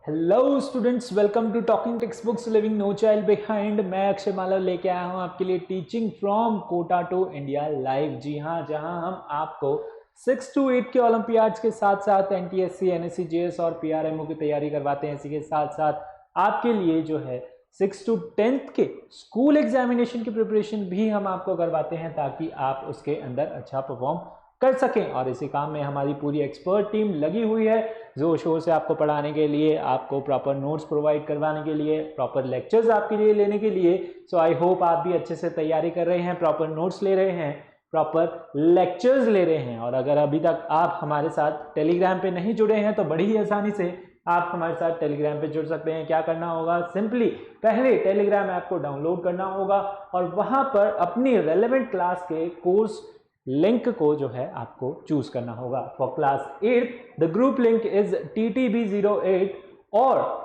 Hello students, welcome to talking text books leaving no child behind. मैं अक्षय मालव लेके आया हूँ आपके लिए teaching from Kota to India live. जी हाँ, जहाँ हम आपको 6 to 8 के ओलंपियाड्स के साथ साथ एनटीएससी, एनएससी, जेएस और पीआरएमओ की तैयारी करवाते हैं। इसी के साथ साथ आपके लिए जो है 6 to 10th के स्कूल एग्जामिनेशन की प्रिपरेशन भी हम आपको करवाते हैं, ताकि आप उसके अंदर अच्छा परफॉर्म कर सकें। और इसी काम में हमारी पूरी एक्सपर्ट टीम लगी हुई है, जोर शोर से आपको पढ़ाने के लिए, आपको प्रॉपर नोट्स प्रोवाइड करवाने के लिए, प्रॉपर लेक्चर्स आपके लिए लेने के लिए। सो आई होप आप भी अच्छे से तैयारी कर रहे हैं, प्रॉपर नोट्स ले रहे हैं, प्रॉपर लेक्चर्स ले रहे हैं। और अगर अभी तक आप हमारे साथ टेलीग्राम पे नहीं जुड़े हैं तो बड़ी ही आसानी से आप हमारे साथ टेलीग्राम पे जुड़ सकते हैं। क्या करना होगा, सिंपली पहले टेलीग्राम ऐप को डाउनलोड करना होगा और वहां पर अपनी रेलेवेंट क्लास के कोर्स लिंक को जो है आपको चूज करना होगा। For class 8 the group link is TTB08 और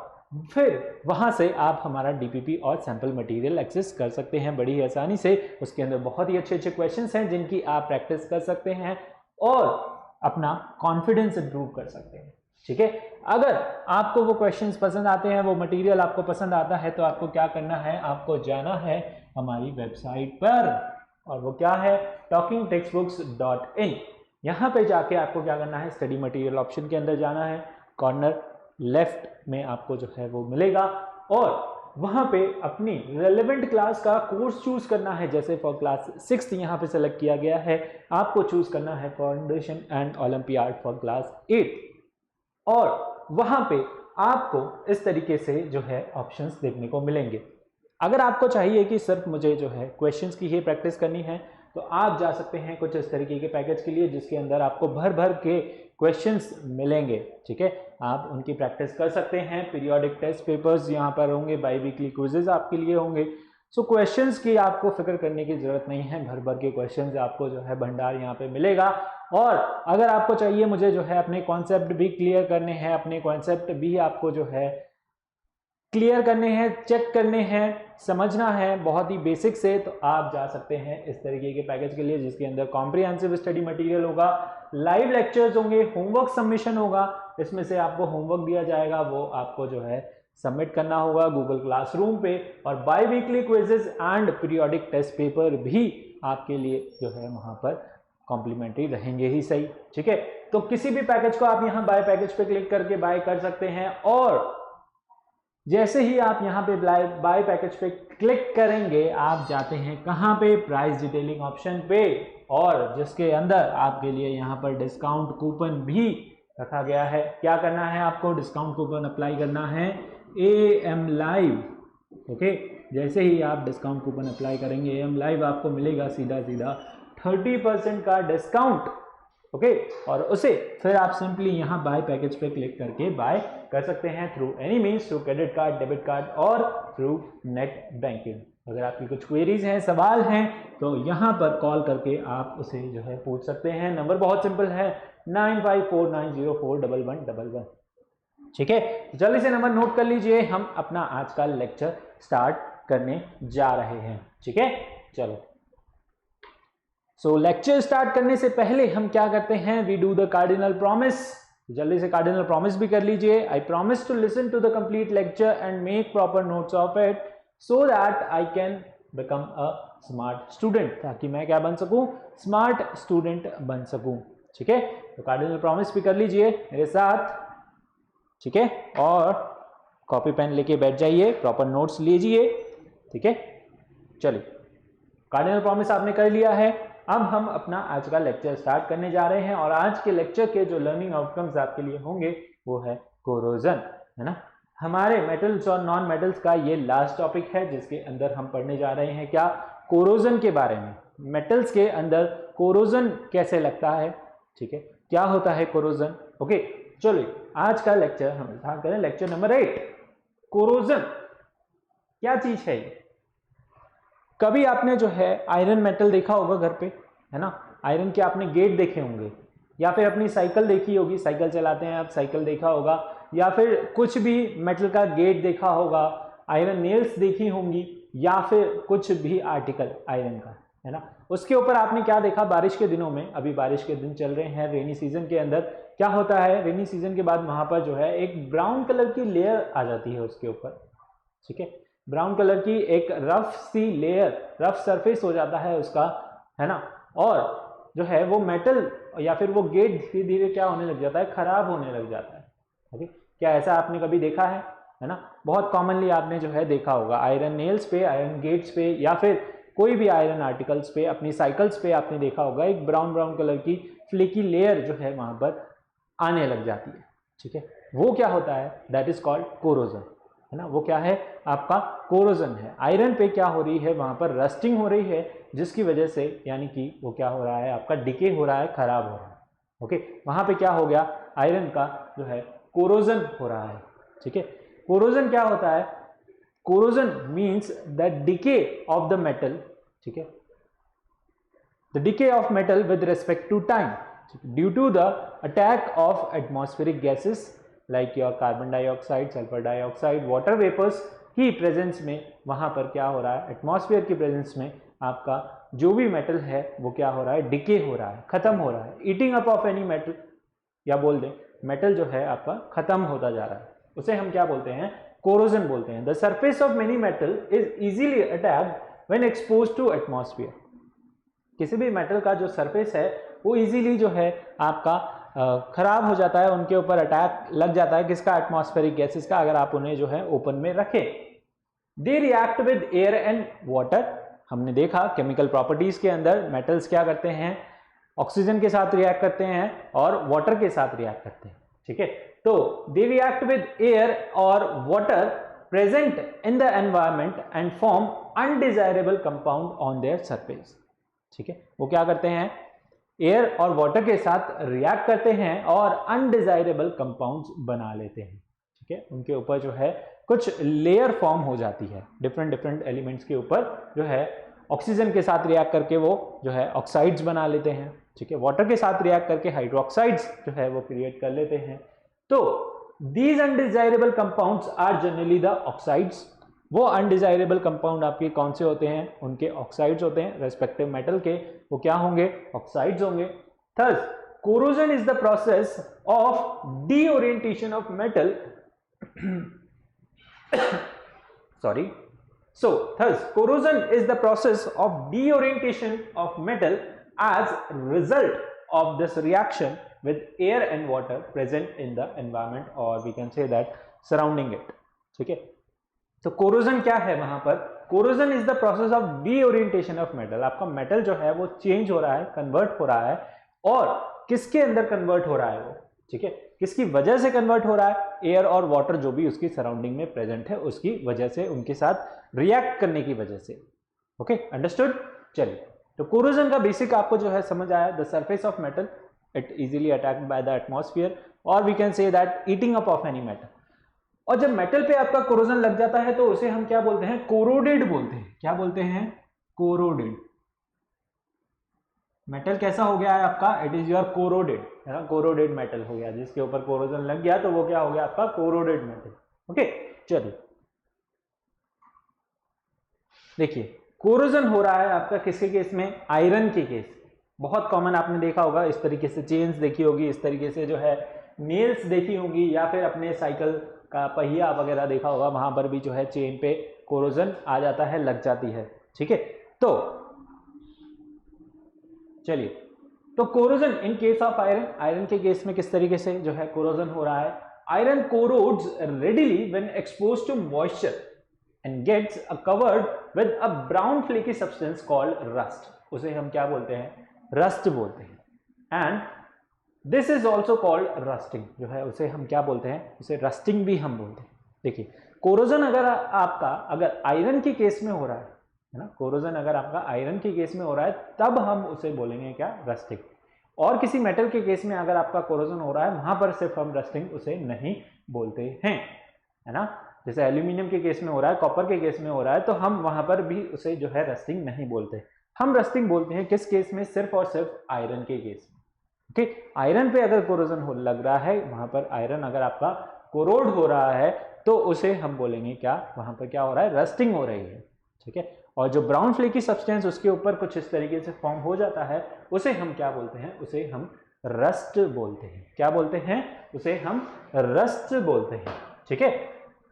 फिर वहां से आप हमारा डीपीपी और सैंपल मटेरियल एक्सेस कर सकते हैं बड़ी आसानी से। उसके अंदर बहुत ही अच्छे अच्छे क्वेश्चंस हैं जिनकी आप प्रैक्टिस कर सकते हैं और अपना कॉन्फिडेंस इंप्रूव कर सकते हैं। ठीक है, अगर आपको वो क्वेश्चंस पसंद आते हैं, वो मटेरियल आपको पसंद आता है, तो आपको क्या करना है, आपको जाना है हमारी वेबसाइट पर, और वो क्या है, talkingtextbooks.in। यहाँ पे जाके आपको क्या करना है, स्टडी मटेरियल ऑप्शन के अंदर जाना है, कॉर्नर लेफ्ट में आपको जो है वो मिलेगा और वहां पे अपनी रेलेवेंट क्लास का कोर्स चूज करना है। जैसे फॉर क्लास 6 यहाँ पे सेलेक्ट किया गया है, आपको चूज करना है foundation and olympiad for class 8 और वहां पे आपको इस तरीके से जो है ऑप्शंस देखने को मिलेंगे। अगर आपको चाहिए कि सिर्फ मुझे जो है क्वेश्चंस की ही प्रैक्टिस करनी है तो आप जा सकते हैं कुछ इस तरीके के पैकेज के लिए, जिसके अंदर आपको भर भर के क्वेश्चंस मिलेंगे। ठीक है, आप उनकी प्रैक्टिस कर सकते हैं। पीरियोडिक टेस्ट पेपर्स यहाँ पर होंगे, बाई वीकली क्विजेज आपके लिए होंगे। सो क्वेश्चंस की आपको फिक्र करने की जरूरत नहीं है, भर भर के क्वेश्चंस आपको जो है भंडार यहाँ पे मिलेगा। और अगर आपको चाहिए मुझे जो है अपने कॉन्सेप्ट भी क्लियर करने हैं, अपने कॉन्सेप्ट भी आपको जो है क्लियर करने हैं, चेक करने हैं, समझना है बहुत ही बेसिक से, तो आप जा सकते हैं इस तरीके के पैकेज के लिए, जिसके अंदर कॉम्प्रिहेंसिव स्टडी मटेरियल होगा, लाइव लेक्चर्स होंगे, होमवर्क सबमिशन होगा। इसमें से आपको होमवर्क दिया जाएगा, वो आपको जो है सबमिट करना होगा गूगल क्लासरूम पे, और biweekly quizzes and periodic test paper भी आपके लिए जो है वहां पर कॉम्प्लीमेंट्री रहेंगे ही सही। ठीक है, तो किसी भी पैकेज को आप यहाँ बाय पैकेज पे क्लिक करके बाय कर सकते हैं और जैसे ही आप यहाँ पे बाय पैकेज पे क्लिक करेंगे, आप जाते हैं कहाँ पे, प्राइस डिटेलिंग ऑप्शन पे, और जिसके अंदर आपके लिए यहाँ पर डिस्काउंट कूपन भी रखा गया है। क्या करना है, आपको डिस्काउंट कूपन अप्लाई करना है AM लाइव। ओके, जैसे ही आप डिस्काउंट कूपन अप्लाई करेंगे AM लाइव, आपको मिलेगा सीधा सीधा 30% का डिस्काउंट। ओके, और उसे फिर आप सिंपली यहाँ बाय पैकेज पे क्लिक करके बाय कर सकते हैं through any means, through credit card, debit card और थ्रू नेट बैंकिंग। अगर आपकी कुछ क्वेरीज हैं, सवाल हैं, तो यहाँ पर कॉल करके आप उसे जो है पूछ सकते हैं। नंबर बहुत सिंपल है, 9549041111। ठीक है, जल्दी से नंबर नोट कर लीजिए, हम अपना आज का लेक्चर स्टार्ट करने जा रहे हैं। ठीक है, चलो। सो लेक्चर स्टार्ट करने से पहले हम क्या करते हैं, we do the cardinal promise. जल्दी से कार्डिनल प्रॉमिस भी कर लीजिए। I promise to listen to the complete lecture and make proper notes of it so that I can become a smart student, ताकि मैं क्या बन सकूं, स्मार्ट स्टूडेंट बन सकूं। ठीक है, तो कार्डिनल प्रॉमिस भी कर लीजिए मेरे साथ। ठीक है, और कॉपी पेन लेके बैठ जाइए, प्रॉपर नोट्स लीजिए। ठीक है, चलिए, कार्डिनल प्रॉमिस आपने कर लिया है। अब हम अपना आज का लेक्चर स्टार्ट करने जा रहे हैं और आज के लेक्चर के जो लर्निंग आउटकम्स आपके लिए होंगे वो है कोरोजन, है ना। हमारे मेटल्स और नॉन मेटल्स का ये लास्ट टॉपिक है, जिसके अंदर हम पढ़ने जा रहे हैं क्या, कोरोजन के बारे में। मेटल्स के अंदर कोरोजन कैसे लगता है, ठीक है, क्या होता है कोरोजन। ओके, चलिए आज का लेक्चर हम स्टार्ट करें। लेक्चर नंबर 8, कोरोजन क्या चीज है। कभी आपने जो है आयरन मेटल देखा होगा घर पे, है ना, आयरन के आपने गेट देखे होंगे, या फिर अपनी साइकिल देखी होगी, साइकिल चलाते हैं आप, साइकिल देखा होगा, या फिर कुछ भी मेटल का गेट देखा होगा, आयरन नेल्स देखी होंगी, या फिर कुछ भी आर्टिकल आयरन का, है ना। उसके ऊपर आपने क्या देखा बारिश के दिनों में, अभी बारिश के दिन चल रहे हैं, रेनी सीजन के अंदर क्या होता है, रेनी सीजन के बाद वहां पर जो है एक ब्राउन कलर की लेयर आ जाती है उसके ऊपर, ठीक है, ब्राउन कलर की एक रफ सी लेयर, रफ सरफेस हो जाता है उसका, है ना। और जो है वो मेटल या फिर वो गेट धीरे धीरे क्या होने लग जाता है, खराब होने लग जाता है। ओके, क्या ऐसा आपने कभी देखा है ना। बहुत कॉमनली आपने जो है देखा होगा आयरन नेल्स पे, आयरन गेट्स पे, या फिर कोई भी आयरन आर्टिकल्स पे, अपनी साइकिल्स पे आपने देखा होगा एक ब्राउन ब्राउन कलर की फ्लेकी लेयर जो है वहां पर आने लग जाती है, ठीक है। वो क्या होता है, दैट इज कॉल्ड कोरोजन, है ना। वो क्या है, आपका कोरोजन है। आयरन पे क्या हो रही है, वहां पर रस्टिंग हो रही है, जिसकी वजह से यानी कि वो क्या हो रहा है, आपका डिके हो रहा है, खराब हो रहा है। ओके, वहां पे क्या हो गया, आयरन का जो है कोरोजन हो रहा है, ठीक है। कोरोजन क्या होता है, corrosion means the decay of the metal, ठीक है, the decay of metal with respect to time due to the attack of atmospheric gases like your carbon dioxide, sulphur dioxide, water vapours की presence में, वहां पर क्या हो रहा है, एटमॉस्फेयर की प्रेजेंस में आपका जो भी मेटल है वो क्या हो रहा है, डिके हो रहा है, खत्म हो रहा है। Eating up of any metal, या बोल दें मेटल जो है आपका खत्म होता जा रहा है, उसे हम क्या बोलते हैं, कोरोजन बोलते हैं। The surface of many metal is easily attacked when exposed to atmosphere. किसी भी मेटल का जो सरफेस है वो इजीली जो है आपका खराब हो जाता है, उनके ऊपर अटैक लग जाता है, किसका, एटमॉस्फेरिक गैसेस का, अगर आप उन्हें जो है ओपन में रखें। They react with air and water, हमने देखा केमिकल प्रॉपर्टीज के अंदर मेटल्स क्या करते हैं, ऑक्सीजन के साथ रिएक्ट करते हैं और वाटर के साथ रिएक्ट करते हैं, ठीक है। तो दे रिएक्ट विद एयर और water present in the environment and form undesirable compound on their surface, ठीक है। वो क्या करते हैं, एयर और वाटर के साथ रिएक्ट करते हैं और अनडिजायरेबल कंपाउंड्स बना लेते हैं, ठीक है। उनके ऊपर जो है कुछ लेयर फॉर्म हो जाती है, डिफरेंट डिफरेंट एलिमेंट्स के ऊपर जो है ऑक्सीजन के साथ रिएक्ट करके वो जो है ऑक्साइड्स बना लेते हैं, ठीक है। वाटर के साथ रिएक्ट करके हाइड्रोक्साइड्स जो है वो क्रिएट कर लेते हैं। तो these undesirable compounds are generally the oxides. वो अनडिजायरेबल कंपाउंड आपके कौन से होते हैं, उनके ऑक्साइड्स होते हैं, रेस्पेक्टिव मेटल के वो क्या होंगे, ऑक्साइड्स होंगे। Thus corrosion is the process of deorientation of metal sorry, so thus corrosion is the process of deorientation of metal as result of this reaction with air and water present in the environment, or we can say that surrounding it, ठीक है। तो corrosion क्या है वहां पर, corrosion is the process of deorientation of metal. आपका metal जो है वो चेंज हो रहा है, कन्वर्ट हो रहा है, और किसके अंदर कन्वर्ट हो रहा है वो, ठीक है, किसकी वजह से कन्वर्ट हो रहा है, एयर और वाटर जो भी उसकी सराउंडिंग में प्रेजेंट है उसकी वजह से, उनके साथ रिएक्ट करने की वजह से। Okay, understood. चलिए, तो कोरोजन का बेसिक आपको जो है समझ आया, the surface of metal it easily attacked by the atmosphere, और we can say that eating up of any metal. और जब मेटल पे आपका कोरोजन लग जाता है तो उसे हम क्या बोलते हैं, कोरोडेड बोलते हैं। क्या बोलते हैं, कोरोडेड। मेटल कैसा हो गया है आपका, इट इज योर कोरोडेड, है ना, कोरोडेड मेटल हो गया, जिसके ऊपर कोरोजन लग गया तो वो क्या हो गया आपका, कोरोडेड मेटल। ओके, चलिए देखिए, कोरोजन हो रहा है आपका किसके केस में, आयरन के केस। बहुत कॉमन आपने देखा होगा, इस तरीके से चेन्स देखी होगी, इस तरीके से जो है नेल्स देखी होगी, या फिर अपने साइकिल का पहिया वगैरह देखा होगा, वहां पर भी जो है चेन पे कोरोजन आ जाता है, लग जाती है, ठीक है। तो चलिए, तो corrosion in case of iron, iron के केस में किस तरीके से जो है कोरोजन हो रहा है, iron corrodes readily when exposed to moisture and gets covered with a brown flaky substance called rust. उसे हम क्या बोलते हैं, रस्ट बोलते हैं। And this is also called rusting, जो है उसे हम क्या बोलते हैं, उसे रस्टिंग भी हम बोलते हैं। देखिए, कोरोजन अगर आपका अगर आयरन के केस में हो रहा है ना, कोरोजन अगर आपका आयरन के केस में हो रहा है तब हम उसे बोलेंगे क्या, रस्टिंग। और किसी मेटल के केस में अगर आपका कोरोजन हो रहा है वहां पर सिर्फ हम रस्टिंग उसे नहीं बोलते हैं, है ना। जैसे एल्यूमिनियम के केस में हो रहा है, कॉपर के केस में हो रहा है, तो हम वहां पर भी उसे जो है रस्टिंग नहीं बोलते। हम रस्टिंग बोलते हैं किस केस में, सिर्फ और सिर्फ आयरन के केस में। ओके, आयरन पे अगर कोरोजन हो लग रहा है, वहां पर आयरन अगर आपका कोरोड हो रहा है तो उसे हम बोलेंगे क्या, वहां पर क्या हो रहा है, रस्टिंग हो रही है, ठीक है। और जो ब्राउन फ्लेकी सब्सटेंस उसके ऊपर कुछ इस तरीके से फॉर्म हो जाता है, उसे हम क्या बोलते हैं, उसे हम रस्ट बोलते हैं। क्या बोलते हैं, उसे हम रस्ट बोलते हैं, ठीक है।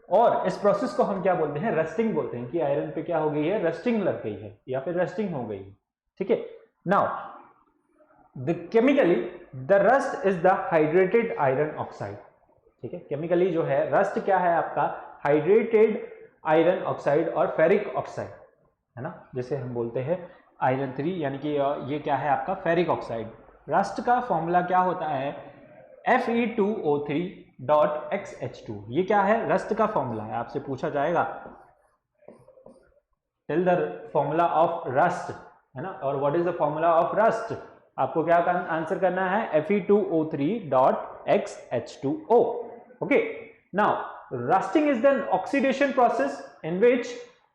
और इस प्रोसेस को हम क्या बोलते हैं, रस्टिंग बोलते हैं, कि आयरन पे क्या हो गई है, रस्टिंग लग गई है या फिर रस्टिंग हो गई है, ठीक है। Now chemically the rust is the hydrated iron oxide, ठीक है। केमिकली जो है रस्ट क्या है आपका, हाइड्रेटेड आयरन ऑक्साइड और फेरिक ऑक्साइड, है ना, जिसे हम बोलते हैं आयरन 3, यानी कि ये क्या है आपका फेरिक ऑक्साइड। रस्ट का फॉर्मूला क्या होता है, Fe2O3.XH2, ये क्या है, रस्ट का फॉर्मूला है। आपसे पूछा जाएगा tell the formula of rust, है ना, और what is the formula of rust, आपको क्या आंसर करना है, Fe2O3.XH2O। Okay, now rusting is the oxidation process in which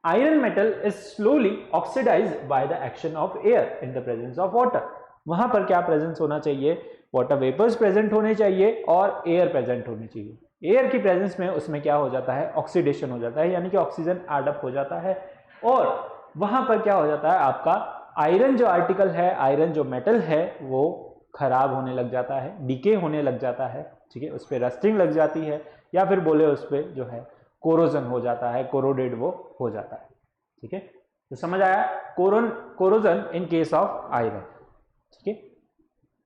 iron metal is slowly oxidized by the action of air in the presence of water। वहां पर क्या presence होना चाहिए, water vapours present होने चाहिए और एयर प्रेजेंट होनी चाहिए। एयर की प्रेजेंस में उसमें क्या हो जाता है, ऑक्सीडेशन हो जाता है, यानी कि ऑक्सीजन एडअप हो जाता है, और वहां पर क्या हो जाता है आपका आयरन जो आर्टिकल है, आयरन जो मेटल है, वो खराब होने लग जाता है, डिके होने लग जाता है, ठीक है, उस पर रस्टिंग लग जाती है, या फिर बोले उस पर जो है कोरोजन हो जाता है, कोरोडेड वो हो जाता है, ठीक है। तो समझ आया, corrosion in case of iron, ठीक है।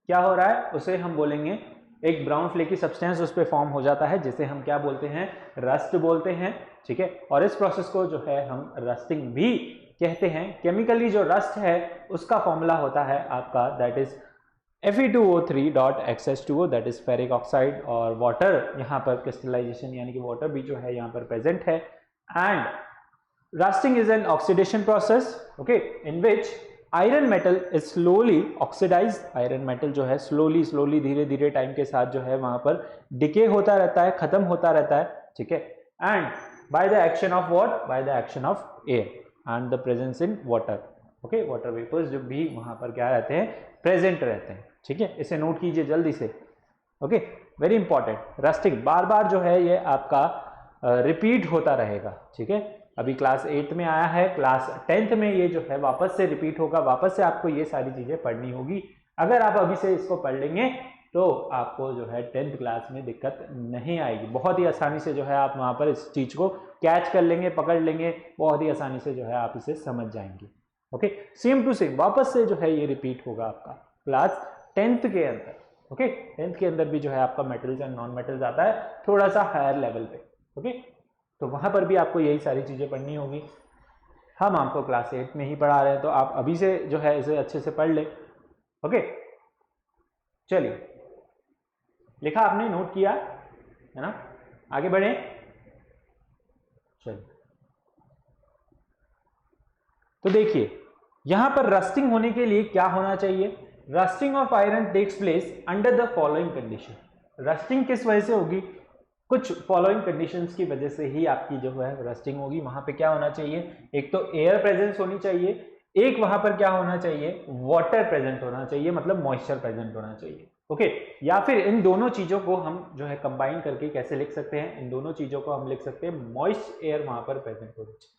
क्या हो रहा है, उसे हम बोलेंगे एक ब्राउन फ्लेकी सब्सटेंस उस पर फॉर्म हो जाता है, जिसे हम क्या बोलते हैं, रस्ट बोलते हैं, ठीक है। और इस प्रोसेस को जो है हम रस्टिंग भी कहते हैं। केमिकली जो रस्ट है उसका फॉर्मूला होता है आपका, that is Fe2O3.XH2O, that is ferric oxide, और वाटर यहाँ पर क्रिस्टलाइजेशन यानी कि वाटर भी जो है यहाँ पर प्रेजेंट है। And rusting is an oxidation process, okay, in which iron metal is slowly oxidise. Iron metal जो है स्लोली धीरे धीरे टाइम के साथ जो है वहां पर डिके होता रहता है, खत्म होता रहता है, ठीक है। And by the action of what, by the action of air and the presence in water, okay, water vapours जो भी वहां पर क्या रहते हैं, प्रेजेंट रहते हैं, ठीक है। इसे नोट कीजिए जल्दी से, ओके, वेरी इंपॉर्टेंट। रस्टिंग बार बार जो है ये आपका रिपीट होता रहेगा, ठीक है। अभी क्लास 8th में आया है, क्लास 10th में ये जो है वापस से रिपीट होगा, वापस से आपको ये सारी चीजें पढ़नी होगी। अगर आप अभी से इसको पढ़ लेंगे तो आपको जो है 10th क्लास में दिक्कत नहीं आएगी, बहुत ही आसानी से जो है आप वहां पर इस चीज को कैच कर लेंगे, पकड़ लेंगे, बहुत ही आसानी से जो है आप इसे समझ जाएंगे, ओके। सेम टू सेम वापस से जो है ये रिपीट होगा आपका क्लास 10th के अंदर, ओके। 10th के अंदर भी जो है आपका मेटल्स एंड नॉन मेटल्स आता है थोड़ा सा हायर लेवल पे, ओके। तो वहां पर भी आपको यही सारी चीजें पढ़नी होगी। हम आपको क्लास 8 में ही पढ़ा रहे हैं, तो आप अभी से जो है इसे अच्छे से पढ़ ले, ओके। चलिए, लिखा आपने, नोट किया है ना, आगे बढ़े, चलिए। तो देखिए यहां पर रस्टिंग होने के लिए क्या होना चाहिए, rusting of iron takes place under the following condition. Rusting किस वजह से होगी, कुछ फॉलोइंग कंडीशंस की वजह से ही आपकी जो है रस्टिंग होगी। वहां पे क्या होना चाहिए, एक तो एयर प्रेजेंस होनी चाहिए, एक वहां पर क्या होना चाहिए, वाटर प्रेजेंट होना चाहिए, मतलब मॉइस्चर प्रेजेंट होना चाहिए, ओके। या फिर इन दोनों चीजों को हम जो है कंबाइन करके कैसे लिख सकते हैं, इन दोनों चीजों को हम लिख सकते हैं मॉइस्ट एयर वहां पर प्रेजेंट होनी चाहिए,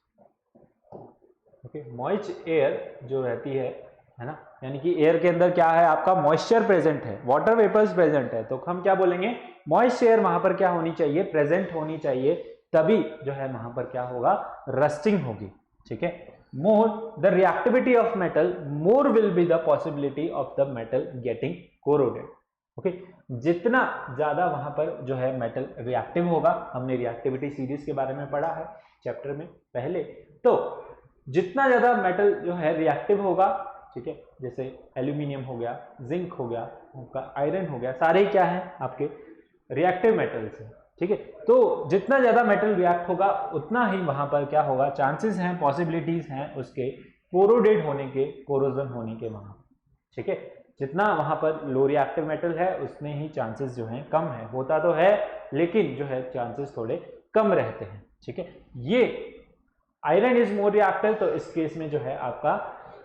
ओके। मॉइस्ट एयर जो रहती है ना, यानी कि एयर के अंदर क्या है आपका, मॉइस्चर प्रेजेंट है, वाटर वेपर्स प्रेजेंट है, तो हम क्या बोलेंगे, मॉइस्ट एयर वहां पर क्या होनी चाहिए, प्रेजेंट होनी चाहिए, तभी जो है वहां पर क्या होगा, रस्टिंग होगी, ठीक है। More the reactivity of metal, more will be the possibility of the metal getting corroded, okay. जितना ज्यादा वहां पर जो है मेटल रिएक्टिव होगा, हमने रिएक्टिविटी सीरीज के बारे में पढ़ा है चैप्टर में पहले, तो जितना ज्यादा मेटल जो है रिएक्टिव होगा, ठीक है, जैसे एल्यूमिनियम हो गया, जिंक हो गया, आपका आयरन हो गया, सारे क्या है आपके रिएक्टिव मेटल्स हैं, ठीक है। तो जितना ज्यादा मेटल रिएक्ट होगा उतना ही वहां पर क्या होगा, चांसेस हैं, पॉसिबिलिटीज हैं उसके कोरोडेड होने के, कोरोजन होने के वहां, ठीक है। जितना वहां पर लो रिएक्टिव मेटल है उतने ही चांसेस जो हैं कम है, होता तो है लेकिन जो है चांसेस थोड़े कम रहते हैं, ठीक है। ये आयरन इज मोर रिएक्टिव, तो इस केस में जो है आपका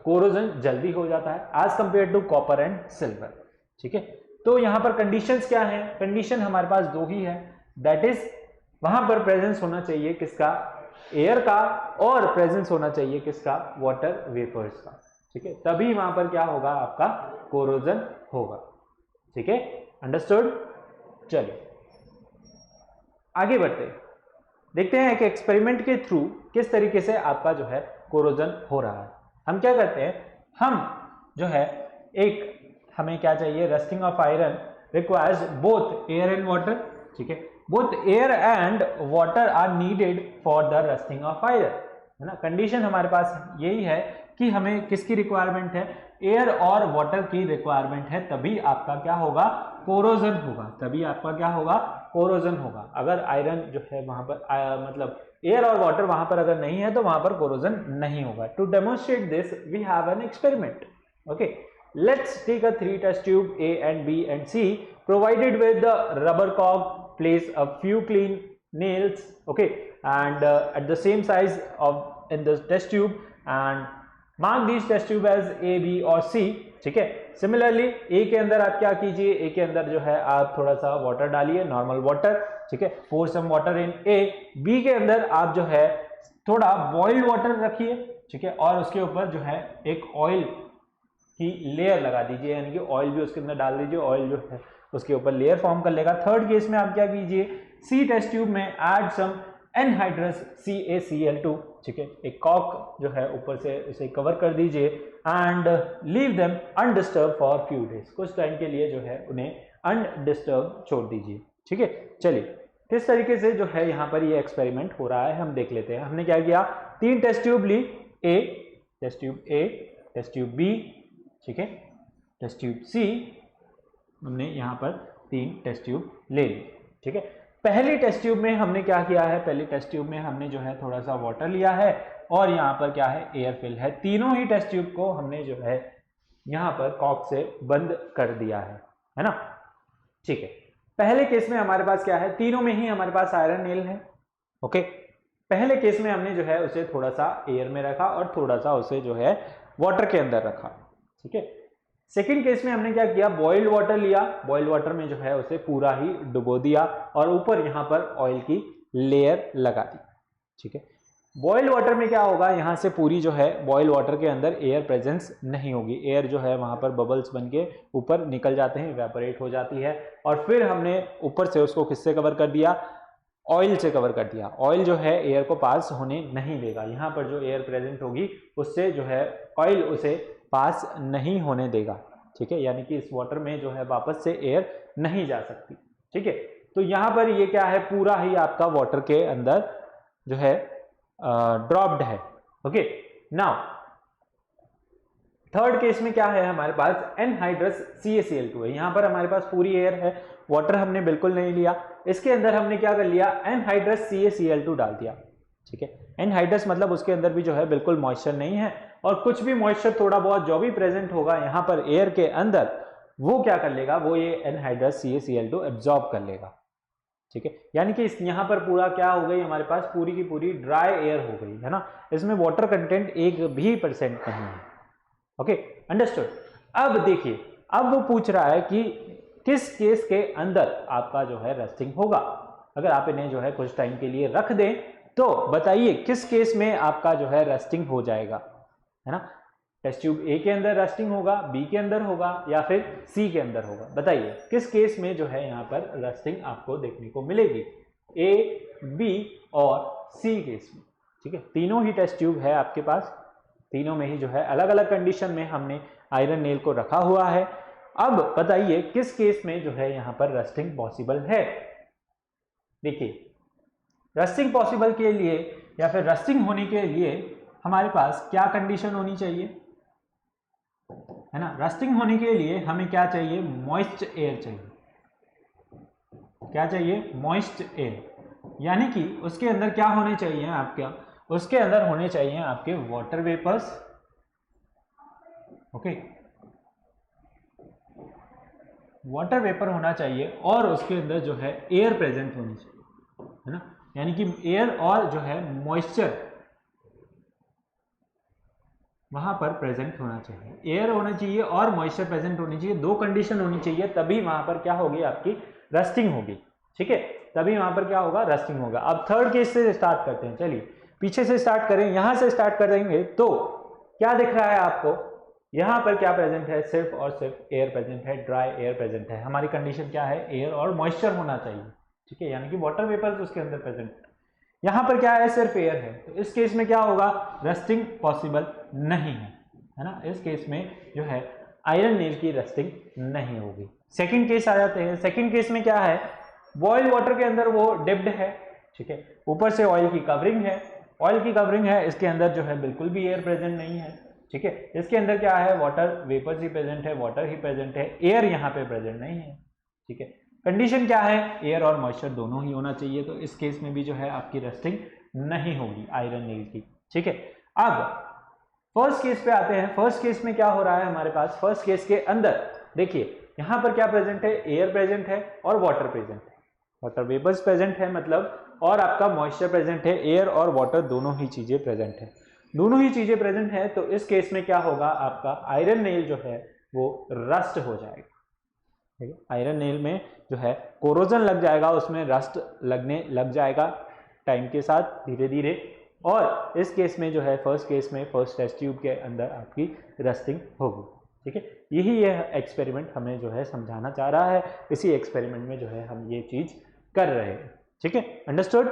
कोरोजन जल्दी हो जाता है as compare to copper and silver, ठीक है। तो यहां पर कंडीशंस क्या हैं, कंडीशन हमारे पास दो ही है, दैट इज वहां पर प्रेजेंस होना चाहिए किसका, एयर का और प्रेजेंस होना चाहिए किसका, वाटर वेपर्स का, ठीक है, तभी वहां पर क्या होगा, आपका कोरोजन होगा, ठीक है, अंडरस्टूड। चलिए आगे बढ़ते हैं, देखते हैं एक एक्सपेरिमेंट के थ्रू किस तरीके से आपका जो है कोरोजन हो रहा है। हम क्या करते हैं, हम जो है हमें क्या चाहिए, rusting of iron requires both air and water, ठीक है, both air and water are needed for the rusting of iron, है ना। कंडीशन हमारे पास यही है कि हमें किसकी रिक्वायरमेंट है, एयर और वाटर की रिक्वायरमेंट है, तभी आपका क्या होगा, कोरोजन होगा, तभी आपका क्या होगा, कोरोजन होगा। अगर आयरन जो है वहां पर मतलब एयर और वाटर वहां पर अगर नहीं है तो वहां पर कोरोजन नहीं होगा। To demonstrate this we have an experiment, okay, let's take a 3 test tube A and B and C provided with the rubber cock, place a few clean nails, okay, and at the same size of in the test tube and mark these test tube as A, B और C, ठीक है। Similarly ए के अंदर आप क्या कीजिए, ए के अंदर जो है आप थोड़ा सा वाटर डालिए, नॉर्मल वाटर, ठीक है, पोर some water in A. B के अंदर आप जो है थोड़ा बॉइल्ड वाटर रखिए, ठीक है, और उसके ऊपर जो है एक ऑयल की लेयर लगा दीजिए, यानी कि ऑयल भी उसके अंदर डाल दीजिए, ऑयल जो है उसके ऊपर लेयर फॉर्म कर लेगा। थर्ड केस में आप क्या कीजिए, सी टेस्ट ट्यूब में ऐड सम एनहाइड्रस CaCl2, ठीक है, एक कॉक जो है ऊपर से उसे कवर कर दीजिए and leave them undisturb for few days, कुछ टाइम के लिए जो है उन्हें अनडिस्टर्ब छोड़ दीजिए, ठीक है। चलिए किस तरीके से जो है यहाँ पर ये एक्सपेरिमेंट हो रहा है हम देख लेते हैं। हमने क्या किया, 3 टेस्ट ट्यूब ली, टेस्ट ट्यूब B, ठीक है, टेस्ट ट्यूब C, हमने यहाँ पर 3 टेस्ट ट्यूब ले ली, ठीक है। पहली टेस्ट ट्यूब में हमने क्या किया है, पहली टेस्ट ट्यूब में हमने जो है थोड़ा सा वाटर लिया है और यहाँ पर क्या है, एयर फिल है। तीनों ही टेस्ट ट्यूब को हमने जो है यहाँ पर कॉक से बंद कर दिया है ना, ठीक है। पहले केस में हमारे पास क्या है, तीनों में ही हमारे पास आयरन नेल है, ओके। पहले केस में हमने जो है उसे थोड़ा सा एयर में रखा और थोड़ा सा उसे जो है वाटर के अंदर रखा, ठीक है। सेकेंड केस में हमने क्या किया, बॉइल्ड वाटर लिया, बॉइल्ड वाटर में जो है उसे पूरा ही डुबो दिया और ऊपर यहां पर ऑयल की लेयर लगा दी, ठीक है। बॉइल्ड वाटर में क्या होगा, यहां से पूरी जो है बॉइल्ड वाटर के अंदर एयर प्रेजेंस नहीं होगी, एयर जो है वहां पर बबल्स बन के ऊपर निकल जाते हैं, इवेपोरेट हो जाती है। और फिर हमने ऊपर से उसको किससे कवर कर दिया, ऑयल से कवर कर दिया। ऑयल जो है एयर को पास होने नहीं देगा, यहाँ पर जो एयर प्रेजेंट होगी उससे जो है ऑयल उसे पास नहीं होने देगा, ठीक है, यानी कि इस वाटर में जो है वापस से एयर नहीं जा सकती, ठीक है। तो यहाँ पर ये क्या है, पूरा ही आपका वाटर के अंदर जो है ड्रॉप्ड है, ओके। नाउ थर्ड केस में क्या है, हमारे पास एनहाइड्रस CaCl2 है, यहां पर हमारे पास पूरी एयर है, वाटर हमने बिल्कुल नहीं लिया, इसके अंदर हमने क्या कर लिया, एनहाइड्रस CaCl2 डाल दिया, ठीक है। एनहाइड्रस मतलब उसके अंदर भी जो है बिल्कुल मॉइस्चर नहीं है, और कुछ भी मॉइस्चर थोड़ा बहुत जो भी प्रेजेंट होगा यहां पर एयर के अंदर, वो क्या कर लेगा, वो ये एनहाइड्रस CaCl2 एब्जॉर्ब कर लेगा, ठीक है। यानी कि यहां पर पूरा क्या हो गई, हमारे पास पूरी की पूरी ड्राई एयर हो गई है ना, इसमें वाटर कंटेंट 1% नहीं है, ओके, अंडरस्टूड। अब देखिए, अब वो पूछ रहा है कि किस केस के अंदर आपका जो है रस्टिंग होगा। अगर आप इन्हें जो है कुछ टाइम के लिए रख दें तो बताइए किस केस में आपका जो है रस्टिंग हो जाएगा, है ना। टेस्ट ट्यूब A के अंदर रस्टिंग होगा, B के अंदर होगा या फिर C के अंदर होगा, बताइए किस केस में जो है यहाँ पर रस्टिंग आपको देखने को मिलेगी, A, B और C केस में, ठीक है। तीनों ही टेस्ट ट्यूब है आपके पास, तीनों में ही जो है अलग अलग कंडीशन में हमने आयरन नेल को रखा हुआ है। अब बताइए किस केस में जो है यहां पर रस्टिंग पॉसिबल है। देखिए, रस्टिंग पॉसिबल के लिए या फिर रस्टिंग होने के लिए हमारे पास क्या कंडीशन होनी चाहिए, है ना। रस्टिंग होने के लिए हमें क्या चाहिए, मॉइस्ट एयर चाहिए। क्या चाहिए, मॉइस्ट एयर, यानी कि उसके अंदर क्या होने चाहिए आपका, उसके अंदर होने चाहिए आपके water vapours, okay, water vapour होना चाहिए और उसके अंदर जो है एयर प्रेजेंट होनी चाहिए, है ना। यानी कि एयर और जो है मॉइस्चर वहां पर प्रेजेंट होना चाहिए, एयर होना चाहिए और मॉइस्चर प्रेजेंट होनी चाहिए, दो कंडीशन होनी चाहिए, तभी वहां पर क्या होगी, आपकी रस्टिंग होगी, ठीक है, तभी वहां पर क्या होगा, रस्टिंग होगा। अब थर्ड केस से स्टार्ट करते हैं, चलिए। पीछे से स्टार्ट करें, यहां से स्टार्ट करेंगे तो क्या दिख रहा है आपको, यहां पर क्या प्रेजेंट है, सिर्फ और सिर्फ एयर प्रेजेंट है, ड्राई एयर प्रेजेंट है। हमारी कंडीशन क्या है, एयर और मॉइस्चर होना चाहिए, ठीक है, यानी कि वाटर वेपर्स उसके अंदर प्रेजेंट। यहां पर क्या है, सिर्फ एयर है, तो इस केस में क्या होगा, रस्टिंग पॉसिबल नहीं है ना। इस केस में जो है आयरन नेल की रस्टिंग नहीं होगी। सेकंड केस आ जाते हैं। सेकंड केस में क्या है, बॉइल्ड वाटर के अंदर वो डिप्ड है, ठीक है, ऊपर से ऑयल की कवरिंग है, ऑयल की कवरिंग है, इसके अंदर जो है बिल्कुल भी एयर प्रेजेंट नहीं है, ठीक है, इसके अंदर क्या है, वाटर वेपर्स ही प्रेजेंट है, वाटर ही प्रेजेंट है, एयर यहाँ पे प्रेजेंट नहीं है, ठीक है। कंडीशन क्या है, एयर और मॉइस्चर दोनों ही होना चाहिए, तो इस केस में भी जो है आपकी रस्टिंग नहीं होगी आयरन नेल की, ठीक है। अब फर्स्ट केस पे आते हैं। फर्स्ट केस में क्या हो रहा है हमारे पास, फर्स्ट केस के अंदर देखिए यहां पर क्या प्रेजेंट है, एयर प्रेजेंट है और वाटर प्रेजेंट है, वाटर वेपर्स प्रेजेंट है मतलब, और आपका मॉइस्चर प्रेजेंट है, एयर और वाटर दोनों ही चीजें प्रेजेंट है, दोनों ही चीजें प्रेजेंट है। तो इस केस में क्या होगा, आपका आयरन नेल जो है वो रस्ट हो जाएगा, ठीक है। आयरन नेल में जो है कोरोजन लग जाएगा, उसमें रस्ट लगने लग जाएगा टाइम के साथ धीरे धीरे, और इस केस में जो है फर्स्ट केस में फर्स्ट टेस्ट ट्यूब के अंदर आपकी रस्टिंग होगी, ठीक है। यही यह एक्सपेरिमेंट हमें जो है समझाना चाह रहा है, इसी एक्सपेरिमेंट में जो है हम ये चीज कर रहे हैं, ठीक है। अंडरस्टूड,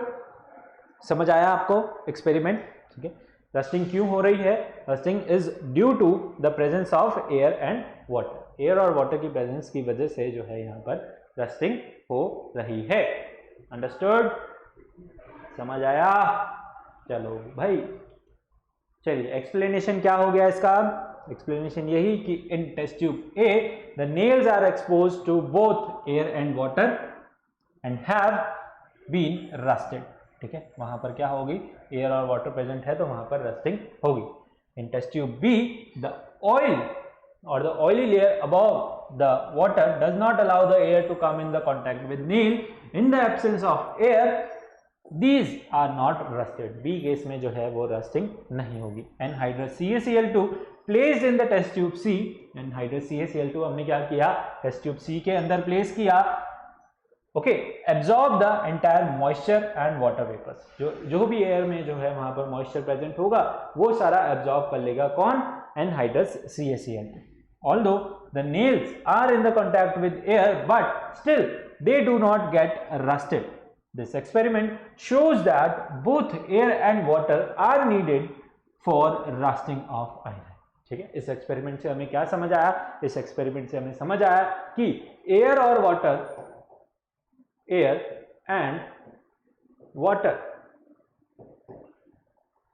समझ आया आपको एक्सपेरिमेंट, ठीक है। रस्टिंग क्यों हो रही है, rusting is due to the presence of air and water, air और वाटर की प्रेजेंस की वजह से जो है यहाँ पर रस्टिंग हो रही है। अंडरस्टूड, समझ आया, चलो भाई, चलिए एक्सप्लेनेशन क्या हो गया इसका, एक्सप्लेनेशन यही कि in test tube A the nails are exposed to both air and water and have been rusted, ठीक है, वहां पर क्या होगी, एयर और वाटर प्रेजेंट है तो वहां पर रस्टिंग होगी। In test tube B the oil or the oily layer above the water does not allow the air to come in the contact with nail. In the absence of air, these are not rusted. B case में जो है वो rusting नहीं होगी। Anhydrous CaCl2 placed in the test tube C, anhydrous CaCl2 हमने क्या किया, test tube C के अंदर प्लेस किया, okay, absorb the entire moisture and water vapours, जो भी एयर में जो है वहां पर मॉइस्चर प्रेजेंट होगा वो सारा एब्जॉर्ब कर लेगा, कौन, anhydrous CaCl2. Although the nails are in the contact with air, but still they do not get rusted. This experiment shows that both air and water are needed for rusting of iron. ठीक है, इस experiment से हमें क्या समझ आया, इस experiment से हमें समझ आया कि एयर और water, air and water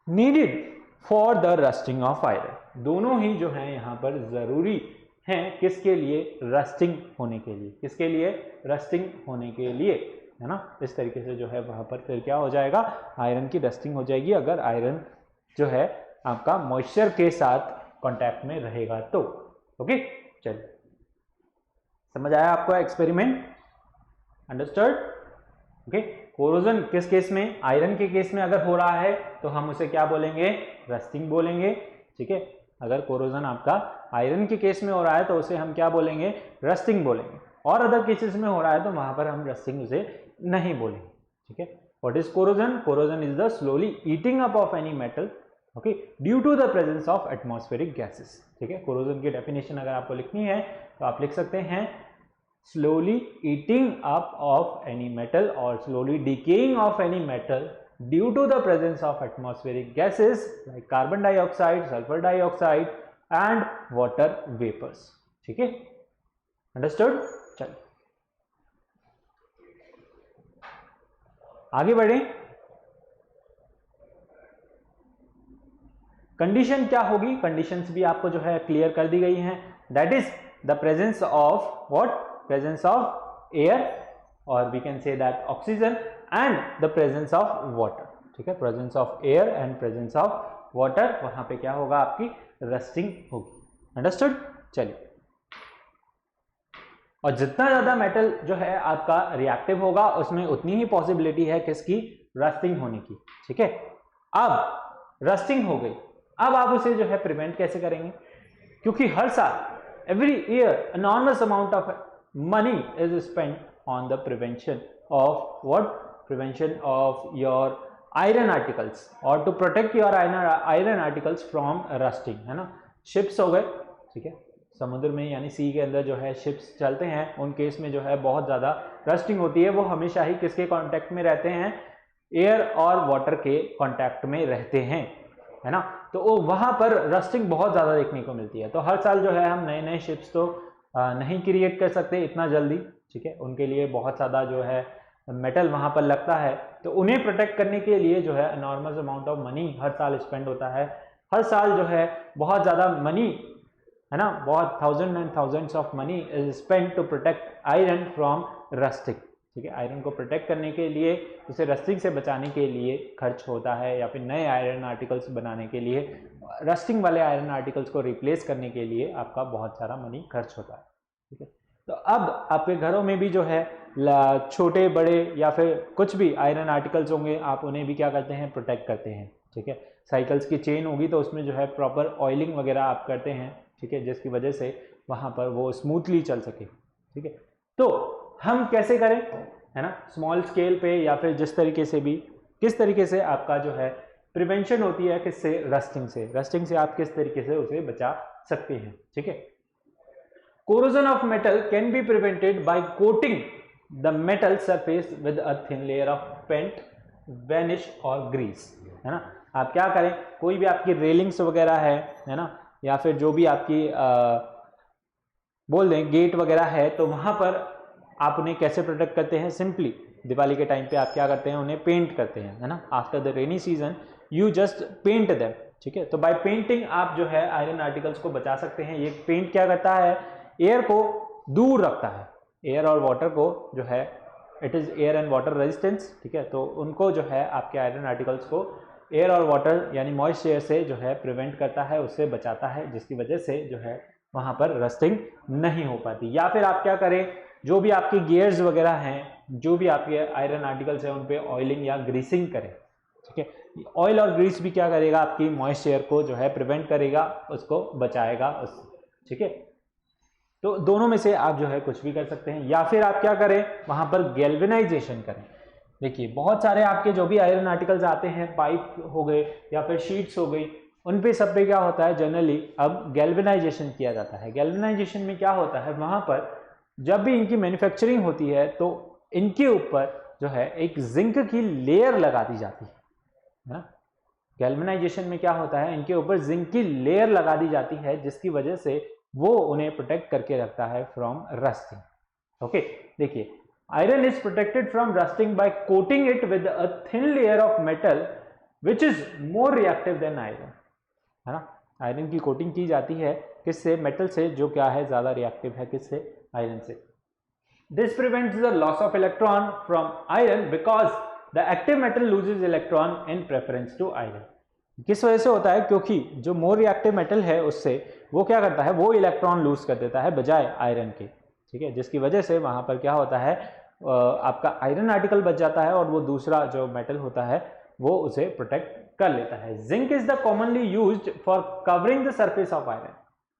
needed for the rusting of iron, दोनों ही जो है यहाँ पर जरूरी हैं, किसके लिए, रस्टिंग होने के लिए, किसके लिए, रस्टिंग होने के लिए, है ना। इस तरीके से जो है वहां पर फिर क्या हो जाएगा, आयरन की रस्टिंग हो जाएगी, अगर आयरन जो है आपका मॉइस्चर के साथ कांटेक्ट में रहेगा तो, ओके। चलिए, समझ आया आपको एक्सपेरिमेंट, अंडरस्टूड, ओके। कोरोजन किस केस में, आयरन के केस में अगर हो रहा है तो हम उसे क्या बोलेंगे, रस्टिंग बोलेंगे, ठीक है। अगर कोरोजन आपका आयरन के केस में हो रहा है तो उसे हम क्या बोलेंगे, रस्टिंग बोलेंगे, और अदर केसेस में हो रहा है तो वहां पर हम रस्टिंग उसे नहीं बोलेंगे, ठीक है। What is corrosion, corrosion is the slowly eating up of any metal, okay, due to the presence of atmospheric gases, ठीक है। कोरोजन की डेफिनेशन अगर आपको लिखनी है तो आप लिख सकते हैं slowly eating up of any metal or slowly decaying of any metal due to the presence of atmospheric gases like carbon dioxide, sulfur dioxide and water vapors, ठीक है, अंडरस्टूड। चलिए आगे बढ़े, कंडीशन क्या होगी, कंडीशंस भी आपको जो है क्लियर कर दी गई हैं, that is the presence of what, presence of air or we can say that oxygen and the presence of water, ठीक है, presence of air and presence of water, वहां पे क्या होगा, आपकी रस्टिंग होगी, अंडरस्टूड। चलिए, और जितना ज्यादा मेटल जो है आपका रिएक्टिव होगा उसमें उतनी ही पॉसिबिलिटी है किसकी, रस्टिंग होने की, ठीक है। अब रस्टिंग हो गई, अब आप उसे जो है प्रिवेंट कैसे करेंगे, क्योंकि हर साल every year enormous amount of money is spent on the prevention of what, prevention of your iron articles और to protect your iron articles from rusting, है ना। शिप्स हो गए, ठीक है, समुद्र में यानी सी के अंदर जो है शिप्स चलते हैं, उन केस में जो है बहुत ज़्यादा रस्टिंग होती है, वो हमेशा ही किसके कांटेक्ट में रहते हैं, एयर और वाटर के कांटेक्ट में रहते हैं, है ना। तो वहाँ पर रस्टिंग बहुत ज़्यादा देखने को मिलती है। तो हर साल जो है हम नए नए शिप्स तो नहीं क्रिएट कर सकते इतना जल्दी, ठीक है, उनके लिए बहुत ज़्यादा जो है मेटल वहाँ पर लगता है। तो उन्हें प्रोटेक्ट करने के लिए जो है एनॉर्मस अमाउंट ऑफ मनी हर साल स्पेंड होता है। हर साल जो है बहुत ज़्यादा मनी, है ना, बहुत thousand and thousands of money is spend to protect iron from rusting, ठीक है। आयरन को प्रोटेक्ट करने के लिए, उसे रस्टिंग से बचाने के लिए खर्च होता है, या फिर नए आयरन आर्टिकल्स बनाने के लिए, रस्टिंग वाले आयरन आर्टिकल्स को रिप्लेस करने के लिए आपका बहुत सारा मनी खर्च होता है, ठीक है। तो अब आपके घरों में भी जो है छोटे बड़े या फिर कुछ भी आयरन आर्टिकल्स होंगे, आप उन्हें भी क्या करते हैं, प्रोटेक्ट करते हैं, ठीक है। साइकिल्स की चेन होगी तो उसमें जो है प्रॉपर ऑयलिंग वगैरह आप करते हैं, ठीक है, जिसकी वजह से वहाँ पर वो स्मूथली चल सके, ठीक है। तो हम कैसे करें, है ना, स्मॉल स्केल पे या फिर जिस तरीके से भी, किस तरीके से आपका जो है प्रिवेंशन होती है, किससे, रस्टिंग से आप किस तरीके से उसे बचा सकते हैं, ठीक है। Corrosion of metal can be prevented by coating the metal surface with a thin layer of paint, varnish और ग्रीस, है ना। आप क्या करें, कोई भी आपकी रेलिंग्स वगैरह है ना, या फिर जो भी आपकी बोल दें गेट वगैरह है, तो वहां पर आप उन्हें कैसे प्रोटेक्ट करते हैं, सिंपली दिवाली के टाइम पे आप क्या करते हैं, उन्हें पेंट करते हैं, है ना। After the rainy season you just paint them, ठीक है। तो बाय पेंटिंग आप जो है आयरन आर्टिकल्स को बचा सकते हैं। ये पेंट क्या करता है, एयर को दूर रखता है, एयर और वाटर को जो है, it is air and water resistance, ठीक है। तो उनको जो है आपके आयरन आर्टिकल्स को एयर और वाटर यानी मॉइस्ट एयर से जो है प्रिवेंट करता है, उससे बचाता है, जिसकी वजह से जो है वहां पर रस्टिंग नहीं हो पाती। या फिर आप क्या करें, जो भी आपके गियर्स वगैरह हैं, जो भी आपके आयरन आर्टिकल्स हैं, उन पे ऑयलिंग या ग्रीसिंग करें, ठीक है। ऑयल और ग्रीस भी क्या करेगा, आपकी मॉइस्ट एयर को जो है प्रिवेंट करेगा, उसको बचाएगा उस, ठीक है। तो दोनों में से आप जो है कुछ भी कर सकते हैं। या फिर आप क्या करें, वहां पर गैल्वेनाइजेशन करें। देखिए बहुत सारे आपके जो भी आयरन आर्टिकल्स आते हैं, पाइप हो गए या फिर शीट्स हो गई, उन पे सब पे क्या होता है, जनरली अब गैल्वेनाइजेशन किया जाता है। गैल्वेनाइजेशन में क्या होता है, वहां पर जब भी इनकी मैन्युफैक्चरिंग होती है तो इनके ऊपर जो है एक जिंक की लेयर लगा दी जाती है ना। गैल्वेनाइजेशन में क्या होता है, इनके ऊपर जिंक की लेयर लगा दी जाती है, जिसकी वजह से वो उन्हें प्रोटेक्ट करके रखता है फ्रॉम रस्टिंग। ओके, देखिए iron is protected from rusting by coating it with a thin layer of metal which is more reactive than iron, है ना। आयरन की कोटिंग की जाती है किससे, मेटल से, जो क्या है ज्यादा रिएक्टिव है, किससे, आयरन से। This prevents the loss of electron from iron because the active metal loses electron in preference to iron. किस वजह से होता है, क्योंकि जो मोर रिएक्टिव मेटल है उससे वो क्या करता है, वो इलेक्ट्रॉन लूज कर देता है बजाय आयरन के, ठीक है, जिसकी वजह से वहां पर क्या होता है, आपका आयरन आर्टिकल बच जाता है और वो दूसरा जो मेटल होता है वो उसे प्रोटेक्ट कर लेता है। Zinc is the commonly used for covering the surface of iron,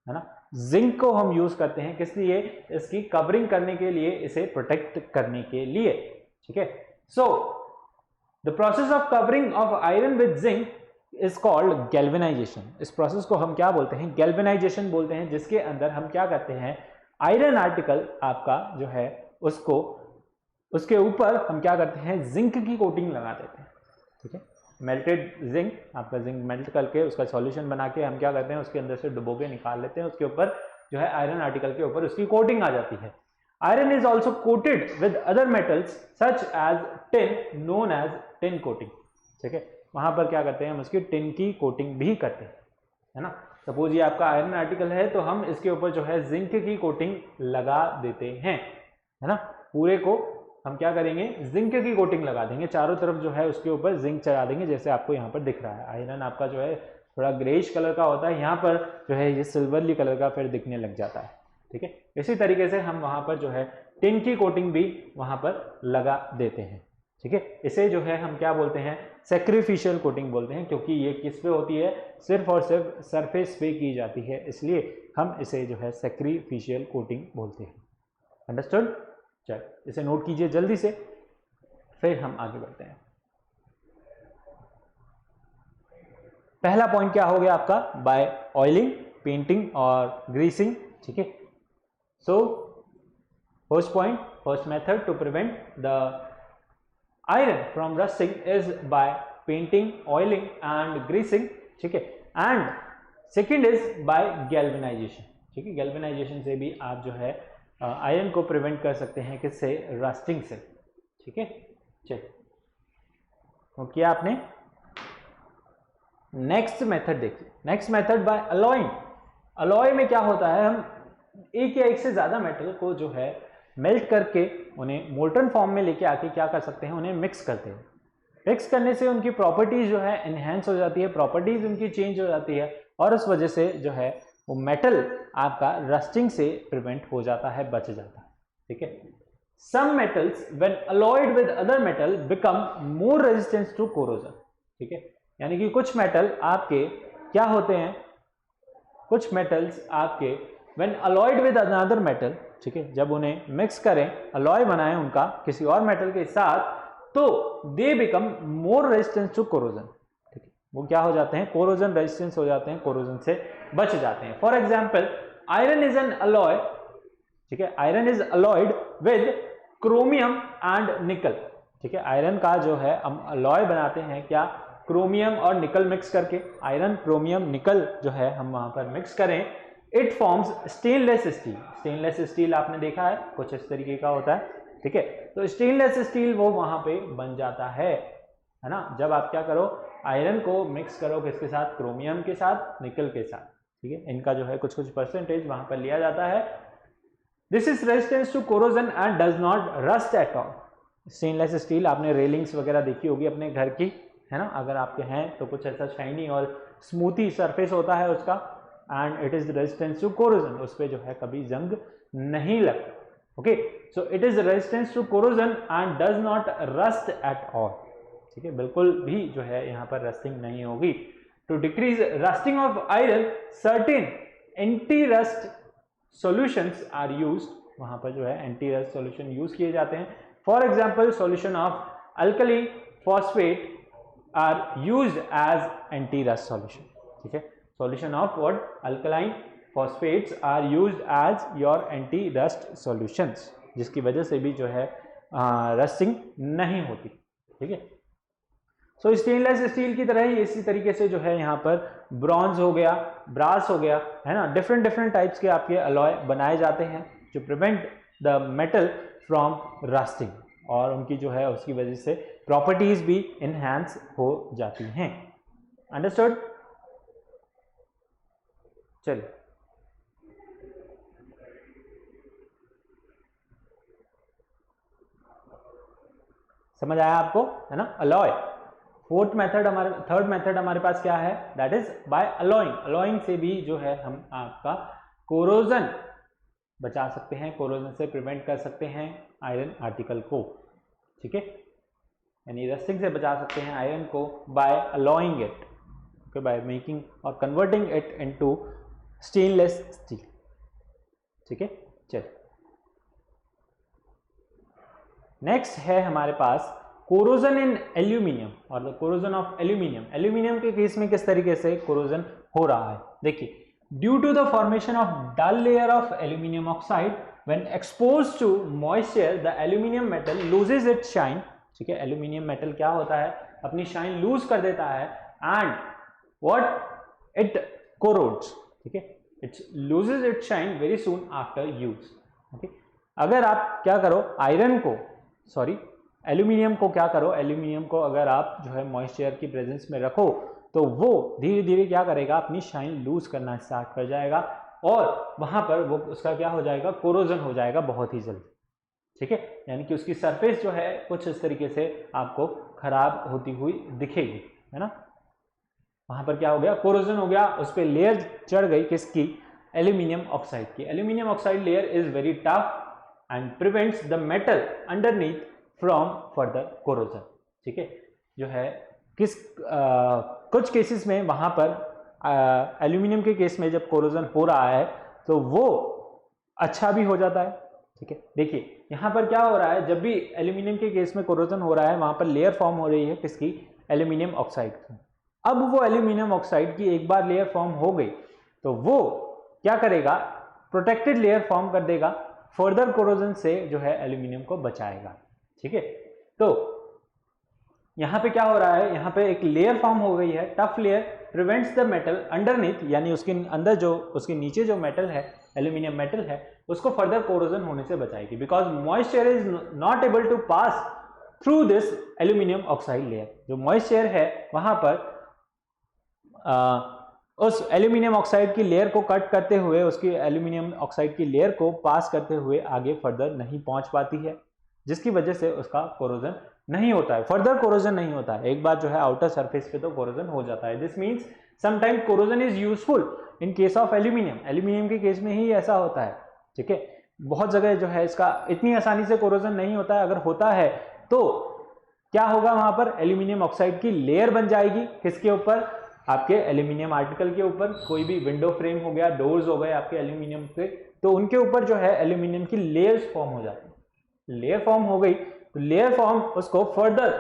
है ना। जिंक को हम यूज करते हैं किस लिए, इसकी कवरिंग करने के लिए, इसे प्रोटेक्ट करने के लिए, ठीक है। So the process of covering of iron with zinc is called galvanisation. इस प्रोसेस को हम क्या बोलते हैं, गैल्वेनाइजेशन बोलते हैं, जिसके अंदर हम क्या करते हैं, आयरन आर्टिकल आपका जो है उसको, उसके ऊपर हम क्या करते हैं, जिंक की कोटिंग लगा देते हैं, ठीक है। मेल्टेड जिंक, आपका जिंक मेल्ट करके उसका सॉल्यूशन बना के हम क्या करते हैं, उसके अंदर से डुबो के निकाल लेते हैं, उसके ऊपर जो है आयरन आर्टिकल के ऊपर उसकी कोटिंग आ जाती है। Iron is also coated with other metals such as tin, known as tin coating, ठीक है। वहां पर क्या करते हैं, हम उसकी टिन की कोटिंग भी करते हैं, है ना। सपोज ये आपका आयरन आर्टिकल है तो हम इसके ऊपर जो है जिंक की कोटिंग लगा देते हैं, है ना। पूरे को हम क्या करेंगे, जिंक की कोटिंग लगा देंगे, चारों तरफ जो है उसके ऊपर जिंक चढ़ा देंगे, जैसे आपको यहाँ पर दिख रहा है। आयरन आपका जो है थोड़ा ग्रेइश कलर का होता है, यहाँ पर जो है ये सिल्वरली कलर का फिर दिखने लग जाता है, ठीक है। इसी तरीके से हम वहां पर जो है टिन की कोटिंग भी वहां पर लगा देते हैं, ठीक है। इसे जो है हम क्या बोलते हैं, सैक्रिफिशियल कोटिंग बोलते हैं, क्योंकि ये किस पे होती है, सिर्फ और सिर्फ सरफेस पे की जाती है, इसलिए हम इसे जो है सैक्रिफिशियल कोटिंग बोलते हैं। अंडरस्टूड, चल इसे नोट कीजिए जल्दी से, फिर हम आगे बढ़ते हैं। पहला पॉइंट क्या हो गया आपका, बाय ऑयलिंग, पेंटिंग और ग्रीसिंग, ठीक है। So first point, first method to prevent the iron from rusting is by painting, oiling and greasing, ठीक है। And second is by galvanization, ठीक है। गैल्वेनाइजेशन से भी आप जो है आयरन को प्रिवेंट कर सकते हैं, किससे, रस्टिंग से, ठीक है। चलिए तो किया आपने। नेक्स्ट मेथड देखिए, next method by alloying. Alloy में क्या होता है, हम एक या एक से ज्यादा मेटल को जो है मेल्ट करके उन्हें मोल्टन फॉर्म में लेके आके क्या कर सकते हैं, उन्हें मिक्स करते हैं। मिक्स करने से उनकी प्रॉपर्टीज जो है एनहेंस हो जाती है, प्रॉपर्टीज उनकी चेंज हो जाती है और उस वजह से जो है वो मेटल आपका रस्टिंग से प्रिवेंट हो जाता है, बच जाता है, ठीक है। Some metals when alloyed with other metal become more resistance to corrosion, ठीक है। यानी कि कुछ मेटल आपके क्या होते हैं, कुछ मेटल्स आपके when alloyed with another metal, ठीक है, जब उन्हें मिक्स करें, अलॉय बनाएं उनका किसी और मेटल के साथ, तो they become more resistance to corrosion, ठीक है। वो क्या हो जाते हैं, कोरोजन रेजिस्टेंस हो जाते हैं, कोरोजन से बच जाते हैं। For example iron is an alloy, ठीक है, iron is alloyed with chromium and nickel, ठीक है। आयरन का जो है हम अलॉय बनाते हैं क्या, क्रोमियम और निकल मिक्स करके, आयरन क्रोमियम निकल जो है हम वहां पर मिक्स करें, it forms stainless steel. Stainless steel आपने देखा है कुछ इस तरीके का होता है, ठीक है। तो स्टेनलेस स्टील वो वहां पे बन जाता है ना, जब आप क्या करो, आयरन को मिक्स करो किसके साथ, क्रोमियम के साथ, निकल के साथ, ठीक है। इनका जो है कुछ कुछ परसेंटेज वहां पर लिया जाता है। This is resistance to corrosion and does not rust at all. Stainless steel आपने रेलिंग्स वगैरह देखी होगी अपने घर की, है ना, अगर आपके हैं तो कुछ ऐसा शाइनी और स्मूथी सरफेस होता है उसका, and it is resistance to corrosion, उस पर जो है कभी जंग नहीं लगता, okay. So it is resistance to corrosion and does not rust at all, ठीक है, बिल्कुल भी जो है यहाँ पर रस्टिंग नहीं होगी। To decrease rusting of iron certain anti rust solutions are used, वहां पर जो है एंटी रस्ट सॉल्यूशन यूज किए जाते हैं। For example solution of alkali phosphate are used as anti rust solution, ठीक है। Solution of what, alkaline phosphates are used as your anti rust solutions, जिसकी वजह से भी जो है रस्टिंग नहीं होती, ठीक है। सो स्टेनलेस स्टील की तरह ही इसी तरीके से जो है यहाँ पर ब्रॉन्ज हो गया, ब्रास हो गया, है ना, डिफरेंट डिफरेंट टाइप्स के आपके अलॉय बनाए जाते हैं जो prevent the metal from rusting, और उनकी जो है उसकी वजह से प्रॉपर्टीज भी इनहैंस हो जाती हैं। अंडरस्टूड? चलिए समझ आया आपको, है ना, अलॉय। फोर्थ मेथड हमारे, थर्ड मेथड हमारे पास क्या है, that is by alloying. Alloying से भी जो है हम आपका कोरोजन बचा सकते हैं, कोरोजन से प्रिवेंट कर सकते हैं आयरन आर्टिकल को, ठीक है, यानी रस्टिंग से बचा सकते हैं आयरन को by alloying it, okay, by making और converting it into stainless steel, ठीक है। चलिए नेक्स्ट है हमारे पास कोरोजन इन एल्यूमिनियम और the corrosion of aluminium. Aluminium के केस में किस तरीके से कोरोजन हो रहा है, देखिए, due to the formation of dull layer of aluminium oxide when exposed to moisture the aluminium metal loses its shine, ठीक है। एल्यूमिनियम मेटल क्या होता है, अपनी शाइन लूज कर देता है एंड व्हाट इट कोरोड्स, ठीक है, it loses its shine very soon after use, okay. अगर आप क्या करो, आयरन को, सॉरी एल्यूमिनियम को क्या करो, एल्यूमिनियम को अगर आप जो है मॉइस्चर की प्रेजेंस में रखो तो वो धीरे धीरे क्या करेगा, अपनी शाइन लूज करना स्टार्ट कर जाएगा और वहां पर वो उसका क्या हो जाएगा, कोरोजन हो जाएगा बहुत ही जल्दी, ठीक है। यानी कि उसकी सरफेस जो है कुछ इस तरीके से आपको खराब होती हुई दिखेगी, है ना। वहां पर क्या हो गया, कोरोजन हो गया, उस पर लेयर चढ़ गई किसकी, एल्यूमिनियम ऑक्साइड की। Aluminium oxide layer is very tough and prevents the metal underneath from further corrosion, ठीक है। जो है किस कुछ केसेस में वहां पर एल्यूमिनियम के केस में जब कोरोजन हो रहा है तो वो अच्छा भी हो जाता है, ठीक है। देखिए यहां पर क्या हो रहा है, जब भी एल्यूमिनियम के केस में कोरोजन हो रहा है वहां पर लेयर फॉर्म हो रही है किसकी, एल्यूमिनियम ऑक्साइड की, अब वो एल्यूमिनियम ऑक्साइड की एक बार लेयर फॉर्म हो गई तो वो क्या करेगा, प्रोटेक्टेड लेयर फॉर्म कर देगा, फर्दर कोरोजन से जो है एल्यूमिनियम को बचाएगा। ठीक है, तो यहां पे क्या हो रहा है, यहां पे एक लेयर फॉर्म हो गई है, tough layer prevents the metal underneath, यानी उसके अंदर जो उसके नीचे जो मेटल है, एल्यूमिनियम मेटल है, उसको फर्दर कोरोजन होने से बचाएगी, because moisture is not able to pass through this aluminium oxide layer. जो मॉइस्चर है वहां पर उस एल्यूमिनियम ऑक्साइड की लेयर को कट करते हुए, उसकी एल्यूमिनियम ऑक्साइड की लेयर को पास करते हुए आगे फर्दर नहीं पहुंच पाती है, जिसकी वजह से उसका कोरोजन नहीं होता है, फर्दर कोरोजन नहीं होता है। एक बार जो है आउटर सरफेस पे तो कोरोजन हो जाता है। This means sometime corrosion is useful in case of aluminium, aluminium के केस में ही ऐसा होता है। ठीक है, बहुत जगह जो है इसका इतनी आसानी से कोरोजन नहीं होता है, अगर होता है तो क्या होगा, वहां पर एल्यूमिनियम ऑक्साइड की लेयर बन जाएगी, किसके ऊपर, आपके एल्यूमिनियम आर्टिकल के ऊपर, कोई भी विंडो फ्रेम हो गया, डोर्स हो गए आपके एल्यूमिनियम के, तो उनके ऊपर जो है एल्यूमिनियम की लेयर्स फॉर्म हो जाती है। लेयर फॉर्म हो गई तो लेयर फॉर्म उसको फर्दर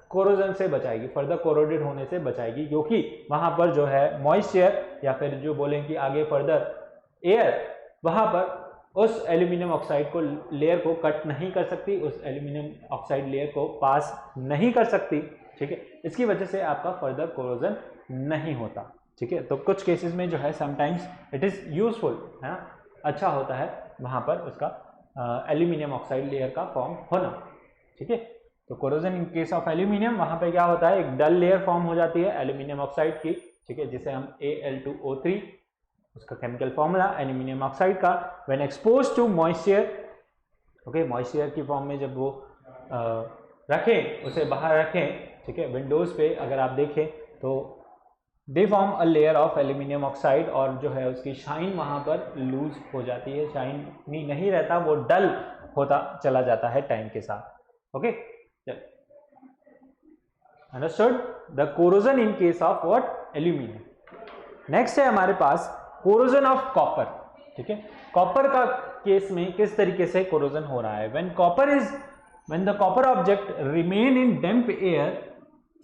कोरोजन से बचाएगी, फर्दर कोरोडेड होने से बचाएगी, क्योंकि वहां पर जो है मॉइस्चर या फिर जो बोलें कि आगे फर्दर एयर वहां पर उस एल्यूमिनियम ऑक्साइड को लेयर को कट नहीं कर सकती, उस एल्यूमिनियम ऑक्साइड लेयर को पास नहीं कर सकती। ठीक है, इसकी वजह से आपका फर्दर कोरोजन नहीं होता। ठीक है, तो कुछ केसेस में जो है समटाइम्स इट इज यूजफुल है ना, अच्छा होता है वहां पर उसका एल्यूमिनियम ऑक्साइड लेयर का फॉर्म होना। ठीक है, तो corrosion in case of aluminium, वहां पे क्या होता है, एक डल लेयर फॉर्म हो जाती है एल्यूमिनियम ऑक्साइड की। ठीक है, जिसे हम Al2O3, उसका केमिकल फॉर्मूला एल्यूमिनियम ऑक्साइड का, when expose to moisture, okay, moisture की फॉर्म में जब वो रखें, उसे बाहर रखें, ठीक है, विंडोज पे अगर आप देखें तो they form a layer of aluminium oxide, और जो है उसकी शाइन वहां पर लूज हो जाती है, शाइनी नहीं रहता, वो डल होता चला जाता है टाइम के साथ। Okay, understood the corrosion in case of what, aluminium. Next है हमारे पास कोरोजन ऑफ कॉपर। ठीक है, कॉपर का केस में किस तरीके से कोरोजन हो रहा है, when the copper object remain in damp air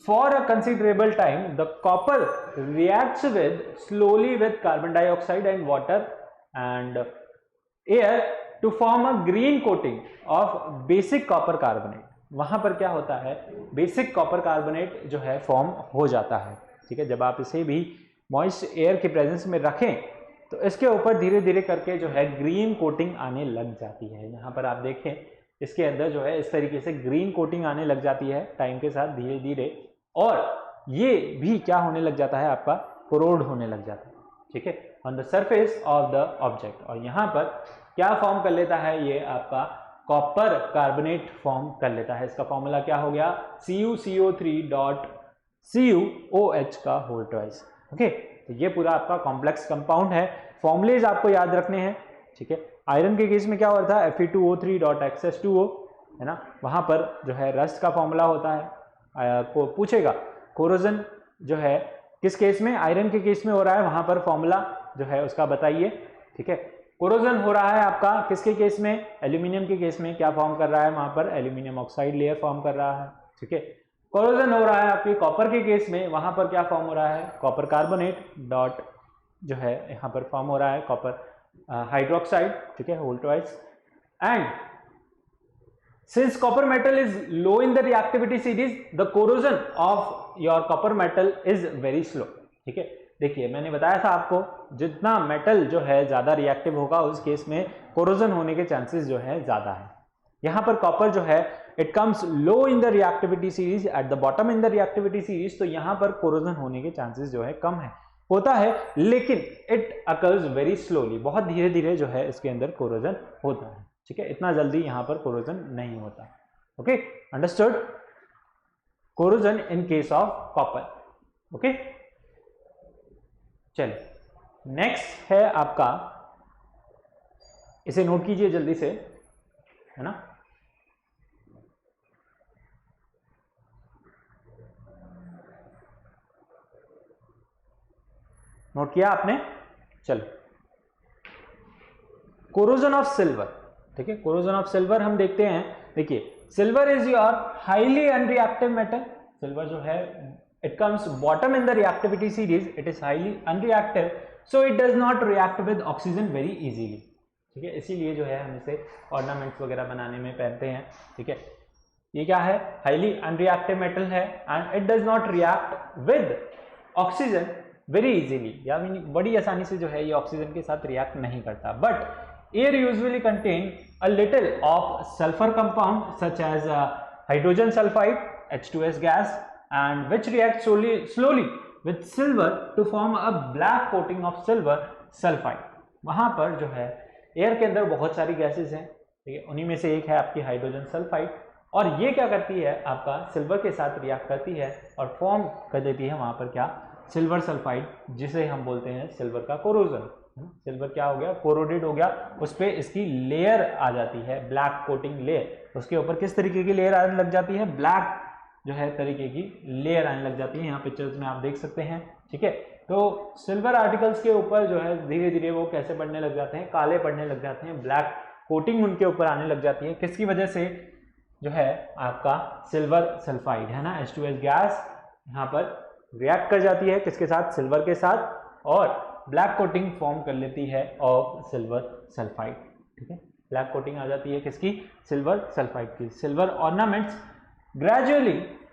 for a considerable time, the copper reacts slowly with carbon dioxide and water and air to form a green coating of basic copper carbonate। वहां पर क्या होता है, basic copper carbonate जो है form हो जाता है। ठीक है, जब आप इसे भी मॉइस्ट एयर के प्रेजेंस में रखें तो इसके ऊपर धीरे धीरे करके जो है ग्रीन कोटिंग आने लग जाती है। यहाँ पर आप देखें इसके अंदर जो है इस तरीके से ग्रीन कोटिंग आने लग जाती है टाइम के साथ धीरे धीरे, और ये भी क्या होने लग जाता है, आपका कोरोड होने लग जाता है। ठीक है, on the surface of the object, और यहाँ पर क्या फॉर्म कर लेता है, ये आपका कॉपर कार्बोनेट फॉर्म कर लेता है। इसका फॉर्मूला क्या हो गया, CuCO3.CuOH का होल ट्वाइस। ओके, तो ये पूरा आपका कॉम्प्लेक्स कंपाउंड है, फॉर्मुलेज आपको याद रखने हैं। ठीक है, आयरन के केस में क्या होता है, Fe2O3.XH2O है ना, वहां पर जो है रस्ट का फॉर्मूला होता है। को पूछेगा कोरोजन जो है किस केस में, आयरन के केस में हो रहा है, वहां पर फॉर्मूला जो है उसका बताइए। ठीक है, कोरोजन हो रहा है आपका किसके केस में, एल्यूमिनियम के केस में, क्या फॉर्म कर रहा है वहां पर, एल्यूमिनियम ऑक्साइड लेयर फॉर्म कर रहा है। ठीक है, कोरोजन हो रहा है आपके कॉपर के केस में, वहां पर क्या फॉर्म हो रहा है, कॉपर कार्बोनेट डॉट जो है यहाँ पर फॉर्म हो रहा है कॉपर हाइड्रोक्साइड। ठीक है, whole twice, and since copper metal is low in the reactivity series, the corrosion of your copper metal is very slow। ठीक है, देखिए मैंने बताया था आपको, जितना मेटल जो है ज्यादा रिएक्टिव होगा उस केस में कोरोजन होने के चांसेस जो है ज्यादा है। यहां पर कॉपर जो है it comes low in the reactivity series, at the bottom in the reactivity series, तो यहां पर कोरोजन होने के चांसेस जो है कम है, होता है, लेकिन इट अकर्स वेरी स्लोली, बहुत धीरे धीरे जो है इसके अंदर कोरोजन होता है। ठीक है, इतना जल्दी यहां पर कोरोजन नहीं होता। Okay, understood, corrosion in case of copper. Okay, चलिए नेक्स्ट है आपका, इसे नोट कीजिए जल्दी से, है ना, नोट किया आपने, चलो, कोरोजन ऑफ सिल्वर। ठीक है, कोरोजन ऑफ सिल्वर हम देखते हैं, देखिए silver is your highly unreactive metal, silver जो है it comes bottom in the reactivity series, it is highly unreactive, so it does not react with oxygen very easily. ठीक है, इसीलिए जो है हम इसे ऑर्नामेंट्स वगैरह बनाने में पहनते हैं. ठीक है, ये क्या है, हाईली अनरिएक्टिव मेटल है and it does not react with oxygen very easily, या बड़ी आसानी से जो है ये ऑक्सीजन के साथ रिएक्ट नहीं करता. But air usually contain a little of sulphur compound such as hydrogen sulphide H2S gas and which react slowly with silver to form a black coating of silver sulfide. वहां पर जो है air के अंदर बहुत सारी गैसेस हैं, ठीक है, उन्हीं में से एक है आपकी हाइड्रोजन सल्फाइड, और ये क्या करती है, आपका सिल्वर के साथ रिएक्ट करती है और फॉर्म कर देती है वहां पर क्या, सिल्वर सल्फाइड, जिसे हम बोलते हैं सिल्वर का कोरोजन. सिल्वर क्या हो गया, कोरोडेड हो गया, उस पर इसकी लेयर आ जाती है, ब्लैक कोटिंग लेयर. उसके ऊपर किस तरीके की लेयर आने लग जाती है, ब्लैक जो है तरीके की लेयर आने लग जाती है. यहाँ पिक्चर्स में आप देख सकते हैं. ठीक है, तो सिल्वर आर्टिकल्स के ऊपर जो है धीरे धीरे वो कैसे पड़ने लग जाते हैं, काले पड़ने लग जाते हैं, ब्लैक कोटिंग उनके ऊपर आने लग जाती है. किसकी वजह से, जो है आपका सिल्वर सल्फाइड है ना, H2S गैस यहाँ पर रिएक्ट कर जाती है किसके साथ, सिल्वर के साथ, और ब्लैक कोटिंग फॉर्म कर लेती है ऑफ सिल्वर सल्फाइड. ठीक है, ब्लैक कोटिंग आ जाती है किसकी, सिल्वर सल्फाइड की. Silver ornaments gradually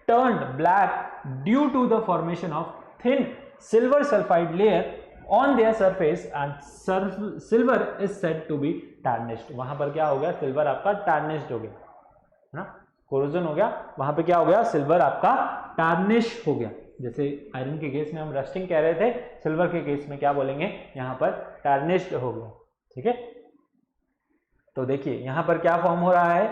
turned black due to the formation of thin silver sulfide layer on their surface and silver is said to be tarnished. वहां पर क्या हो गया, सिल्वर आपका टार्निश्ड हो गया है ना, कोरोजन हो गया, वहां पे क्या हो गया, सिल्वर आपका टार्निश हो गया. जैसे आयरन के केस में हम रस्टिंग कह रहे थे, सिल्वर के केस में क्या बोलेंगे, यहाँ पर टार्निश्ड हो गया. ठीक है, तो देखिए यहाँ पर क्या फॉर्म हो रहा है,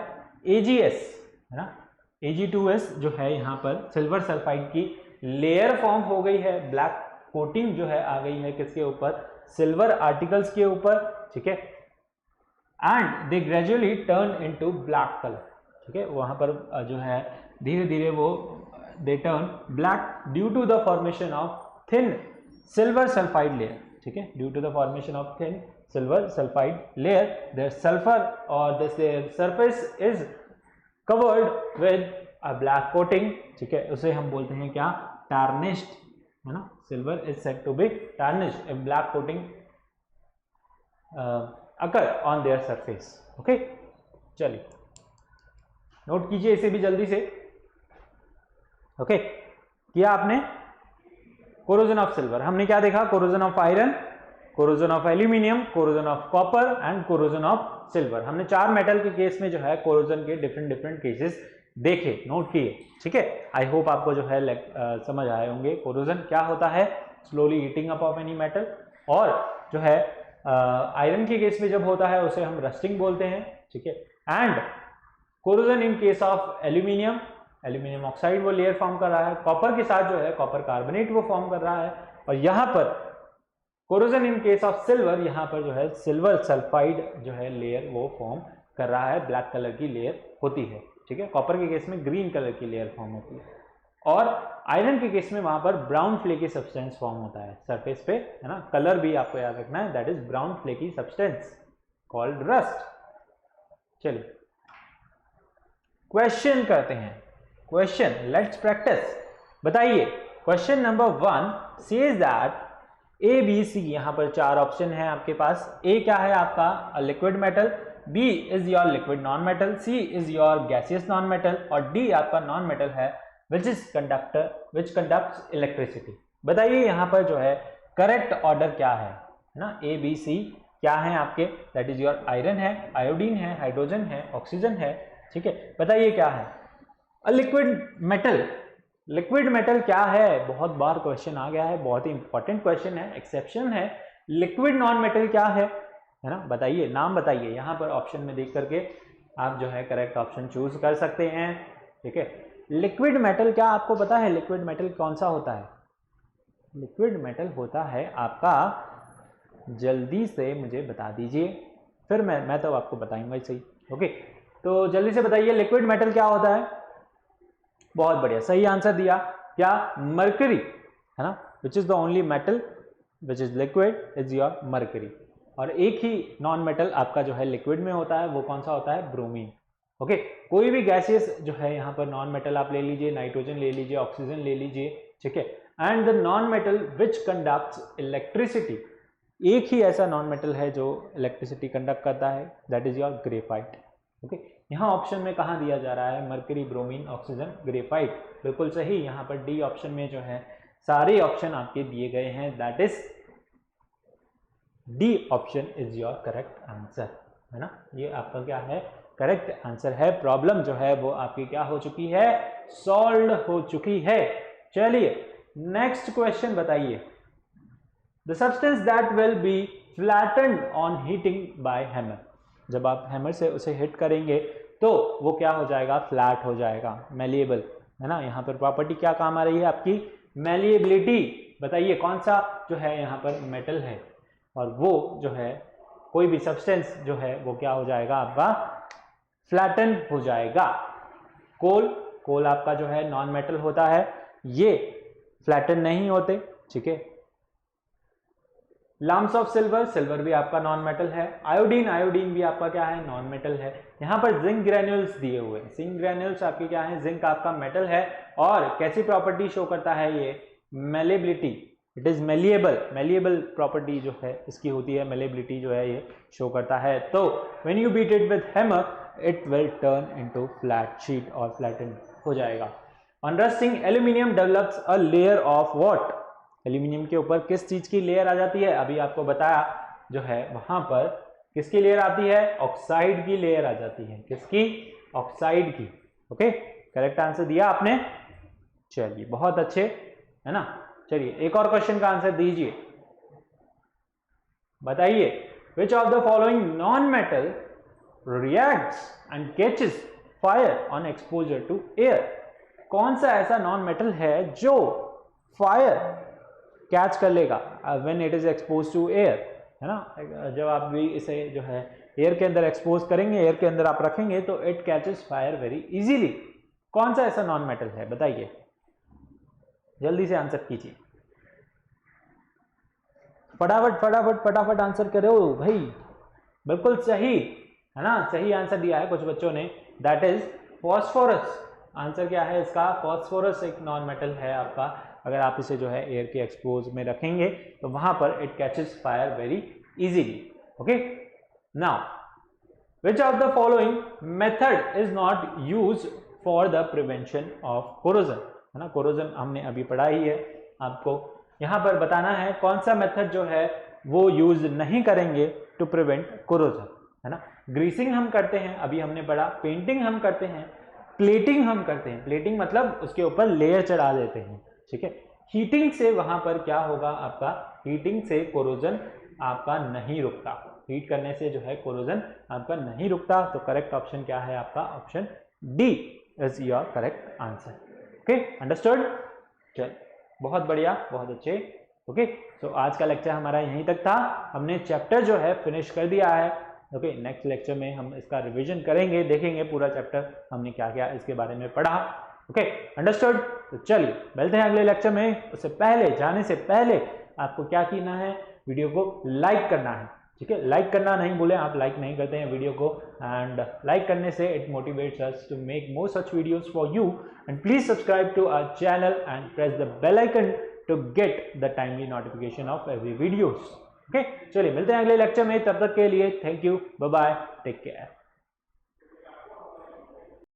AgS है ना, Ag2S जो है यहाँ पर सिल्वर सल्फाइड की लेयर फॉर्म हो गई है, ब्लैक कोटिंग जो है आ गई है किसके ऊपर, सिल्वर आर्टिकल्स के ऊपर. ठीक है, and they gradually turn into black colour. ठीक है, वहां पर जो है धीरे धीरे वो they turn black due to the formation of thin silver sulphide layer. ठीक है, due to the formation of thin silver sulphide layer, there sulphur और this there surface is covered with a black coating. ठीक है, उसे हम बोलते हैं क्या, tarnished है ना. silver is said to be tarnished if black coating occur on their surface. okay, चलिए नोट कीजिए इसे भी जल्दी से. ओके, किया आपने, कोरोजन ऑफ सिल्वर हमने क्या देखा, corrosion of iron, corrosion of aluminium, corrosion of copper and corrosion of silver. हमने 4 मेटल के केस में जो है कोरोजन के डिफरेंट केसेस देखे, नोट किए. ठीक है, आई होप आपको जो है समझ आए होंगे. कोरोजन क्या होता है, slowly heating up of any metal, और जो है आयरन के केस में जब होता है उसे हम रस्टिंग बोलते हैं. ठीक है, and corrosion in case of aluminium, aluminium oxide वो लेयर फॉर्म कर रहा है, कॉपर के साथ जो है कॉपर कार्बोनेट वो फॉर्म कर रहा है, और यहाँ पर corrosion in case of silver, यहाँ पर जो है सिल्वर सल्फाइड जो है लेयर वो फॉर्म कर रहा है, ब्लैक कलर की लेयर होती है. ठीक है, कॉपर के केस में ग्रीन कलर की लेयर फॉर्म होती है, और आयरन के केस में वहां पर ब्राउन फ्लेकी सब्सटेंस फॉर्म होता है सरफेस पे, है ना. कलर भी आपको याद रखना है, that is brown flaky substance called rust. चलिए क्वेश्चन करते हैं. Question, let's practise. बताइए, question number 1 says that A, B, C, यहाँ पर 4 ऑप्शन है आपके पास. A क्या है आपका liquid metal, B is your liquid non metal, C is your gaseous non metal, और D आपका नॉन मेटल है which is conductor which conducts electricity. बताइए यहाँ पर जो है करेक्ट ऑर्डर क्या है ना. A, B, C क्या है आपके, दैट इज योर आयरन है, आयोडीन है, हाइड्रोजन है, ऑक्सीजन है. ठीक है, बताइए क्या है लिक्विड मेटल. लिक्विड मेटल क्या है, बहुत बार क्वेश्चन आ गया है, बहुत ही इंपॉर्टेंट क्वेश्चन है, एक्सेप्शन है. लिक्विड नॉन मेटल क्या है ना, बताइए, नाम बताइए. यहाँ पर ऑप्शन में देख करके आप जो है करेक्ट ऑप्शन चूज कर सकते हैं. ठीक है, लिक्विड मेटल क्या आपको पता है, लिक्विड मेटल कौन सा होता है, लिक्विड मेटल होता है आपका, जल्दी से मुझे बता दीजिए, फिर मैं तो आपको बताऊंगा ही सही. ओके, तो जल्दी से बताइए लिक्विड मेटल क्या होता है. बहुत बढ़िया, सही आंसर दिया. क्या, मरकरी है ना, which is the only metal which is liquid is your mercury. और एक ही नॉन मेटल आपका जो है लिक्विड में होता है, वो कौन सा होता है, ब्रोमीन ओके कोई भी गैसियस जो है यहाँ पर नॉन मेटल आप ले लीजिए, नाइट्रोजन ले लीजिए, ऑक्सीजन ले लीजिए, ठीक है। And the non metal which conducts electricity, एक ही ऐसा नॉन मेटल है जो इलेक्ट्रिसिटी कंडक्ट करता है, that is your graphite. Okay यहाँ ऑप्शन में कहाँ दिया जा रहा है, मरकरी, ब्रोमीन, ऑक्सीजन, ग्रेफाइट, बिल्कुल सही। यहाँ पर डी ऑप्शन में जो है सारे ऑप्शन आपके दिए गए हैं, that is D option is your correct answer, है ना। ये आपका क्या है, करेक्ट आंसर है। प्रॉब्लम जो है वो आपकी क्या हो चुकी है, सॉल्व हो चुकी है। चलिए नेक्स्ट क्वेश्चन बताइए, the substance that will be flattened on heating bye hammer, जब आप हैमर से उसे हिट करेंगे तो वो क्या हो जाएगा, फ्लैट हो जाएगा, मेलिएबल, है ना। यहाँ पर प्रॉपर्टी क्या काम आ रही है आपकी, मेलिएबिलिटी। बताइए कौन सा जो है यहाँ पर मेटल है, और वो जो है कोई भी सब्सटेंस जो है वो क्या हो जाएगा आपका, फ्लैटन हो जाएगा। कोल आपका जो है नॉन मेटल होता है, ये फ्लैटन नहीं होते, ठीक है। लम्प्स ऑफ सिल्वर भी आपका नॉन मेटल है। आयोडीन भी आपका क्या है, नॉन मेटल है। यहाँ पर जिंक ग्रेन्यूल्स दिए हुए हैं, जिंक ग्रेन्यूल्स आपके क्या है, जिंक आपका मेटल है। और कैसी प्रॉपर्टी शो करता है ये, malleability, it is malleable property जो है इसकी होती है, मेलेबिलिटी जो है ये शो करता है। तो when you beat it with hammer it will turn into flat sheet और फ्लैटन हो जाएगा। On rusting aluminium develops a layer of what, aluminium के ऊपर किस चीज की लेयर आ जाती है, अभी आपको बताया जो है वहां पर किसकी लेयर आती है, ऑक्साइड की लेयर आ जाती है, किसकी, ऑक्साइड की। ओके करेक्ट आंसर दिया आपने, चलिए बहुत अच्छे, है ना। चलिए एक और क्वेश्चन का आंसर दीजिए, बताइए which of the following non metal reacts and catches fire on exposure to air, कौन सा ऐसा नॉन मेटल है जो फायर कैच कर लेगा when it is expose to air, है ना। जब आप भी इसे जो है एयर के अंदर एक्सपोज करेंगे, एयर के अंदर आप रखेंगे तो it catches fire very easily. कौन सा ऐसा नॉन मेटल है, बताइए, जल्दी से आंसर कीजिए, फटाफट आंसर करो भाई। बिल्कुल सही, है ना, सही आंसर दिया है कुछ बच्चों ने, दैट इज फॉस्फोरस। आंसर क्या है इसका, फॉस्फोरस एक नॉन मेटल है आपका, अगर आप इसे जो है एयर के एक्सपोज में रखेंगे तो वहां पर it catches fire very easily. Okay now which of the following method is not use for the prevention of corrosion, है ना। कोरोजन हमने अभी पढ़ा ही है, आपको यहां पर बताना है कौन सा मेथड जो है वो यूज नहीं करेंगे टू प्रिवेंट कोरोजन, है ना। ग्रीसिंग हम करते हैं, अभी हमने पढ़ा, पेंटिंग हम करते हैं, प्लेटिंग हम करते हैं, प्लेटिंग मतलब उसके ऊपर लेयर चढ़ा देते हैं, ठीक है। हीटिंग से वहां पर क्या होगा आपका, हीटिंग से कोरोजन आपका नहीं रुकता, हीट करने से जो है कोरोजन आपका नहीं रुकता। तो करेक्ट ऑप्शन क्या है आपका, option D is your correct answer. Okay understood, चल बहुत बढ़िया, बहुत अच्छे। ओके तो आज का लेक्चर हमारा यहीं तक था, हमने चैप्टर जो है फिनिश कर दिया है। ओके नेक्स्ट लेक्चर में हम इसका रिवीजन करेंगे, देखेंगे पूरा चैप्टर हमने क्या क्या इसके बारे में पढ़ा। ओके अंडरस्टूड, तो चलिए मिलते हैं अगले लेक्चर में। उससे पहले, जाने से पहले आपको क्या करना है, वीडियो को लाइक करना है, ठीक है। लाइक करना नहीं भूलें, आप लाइक नहीं करते हैं वीडियो को, एंड लाइक करने से it motivates us to make more such videos for you. And please subscribe to our channel and press the bell icon to get the timely notification of every videos. Okay चलिए मिलते हैं अगले lecture में, तब तक के लिए thank you, bye bye, take care.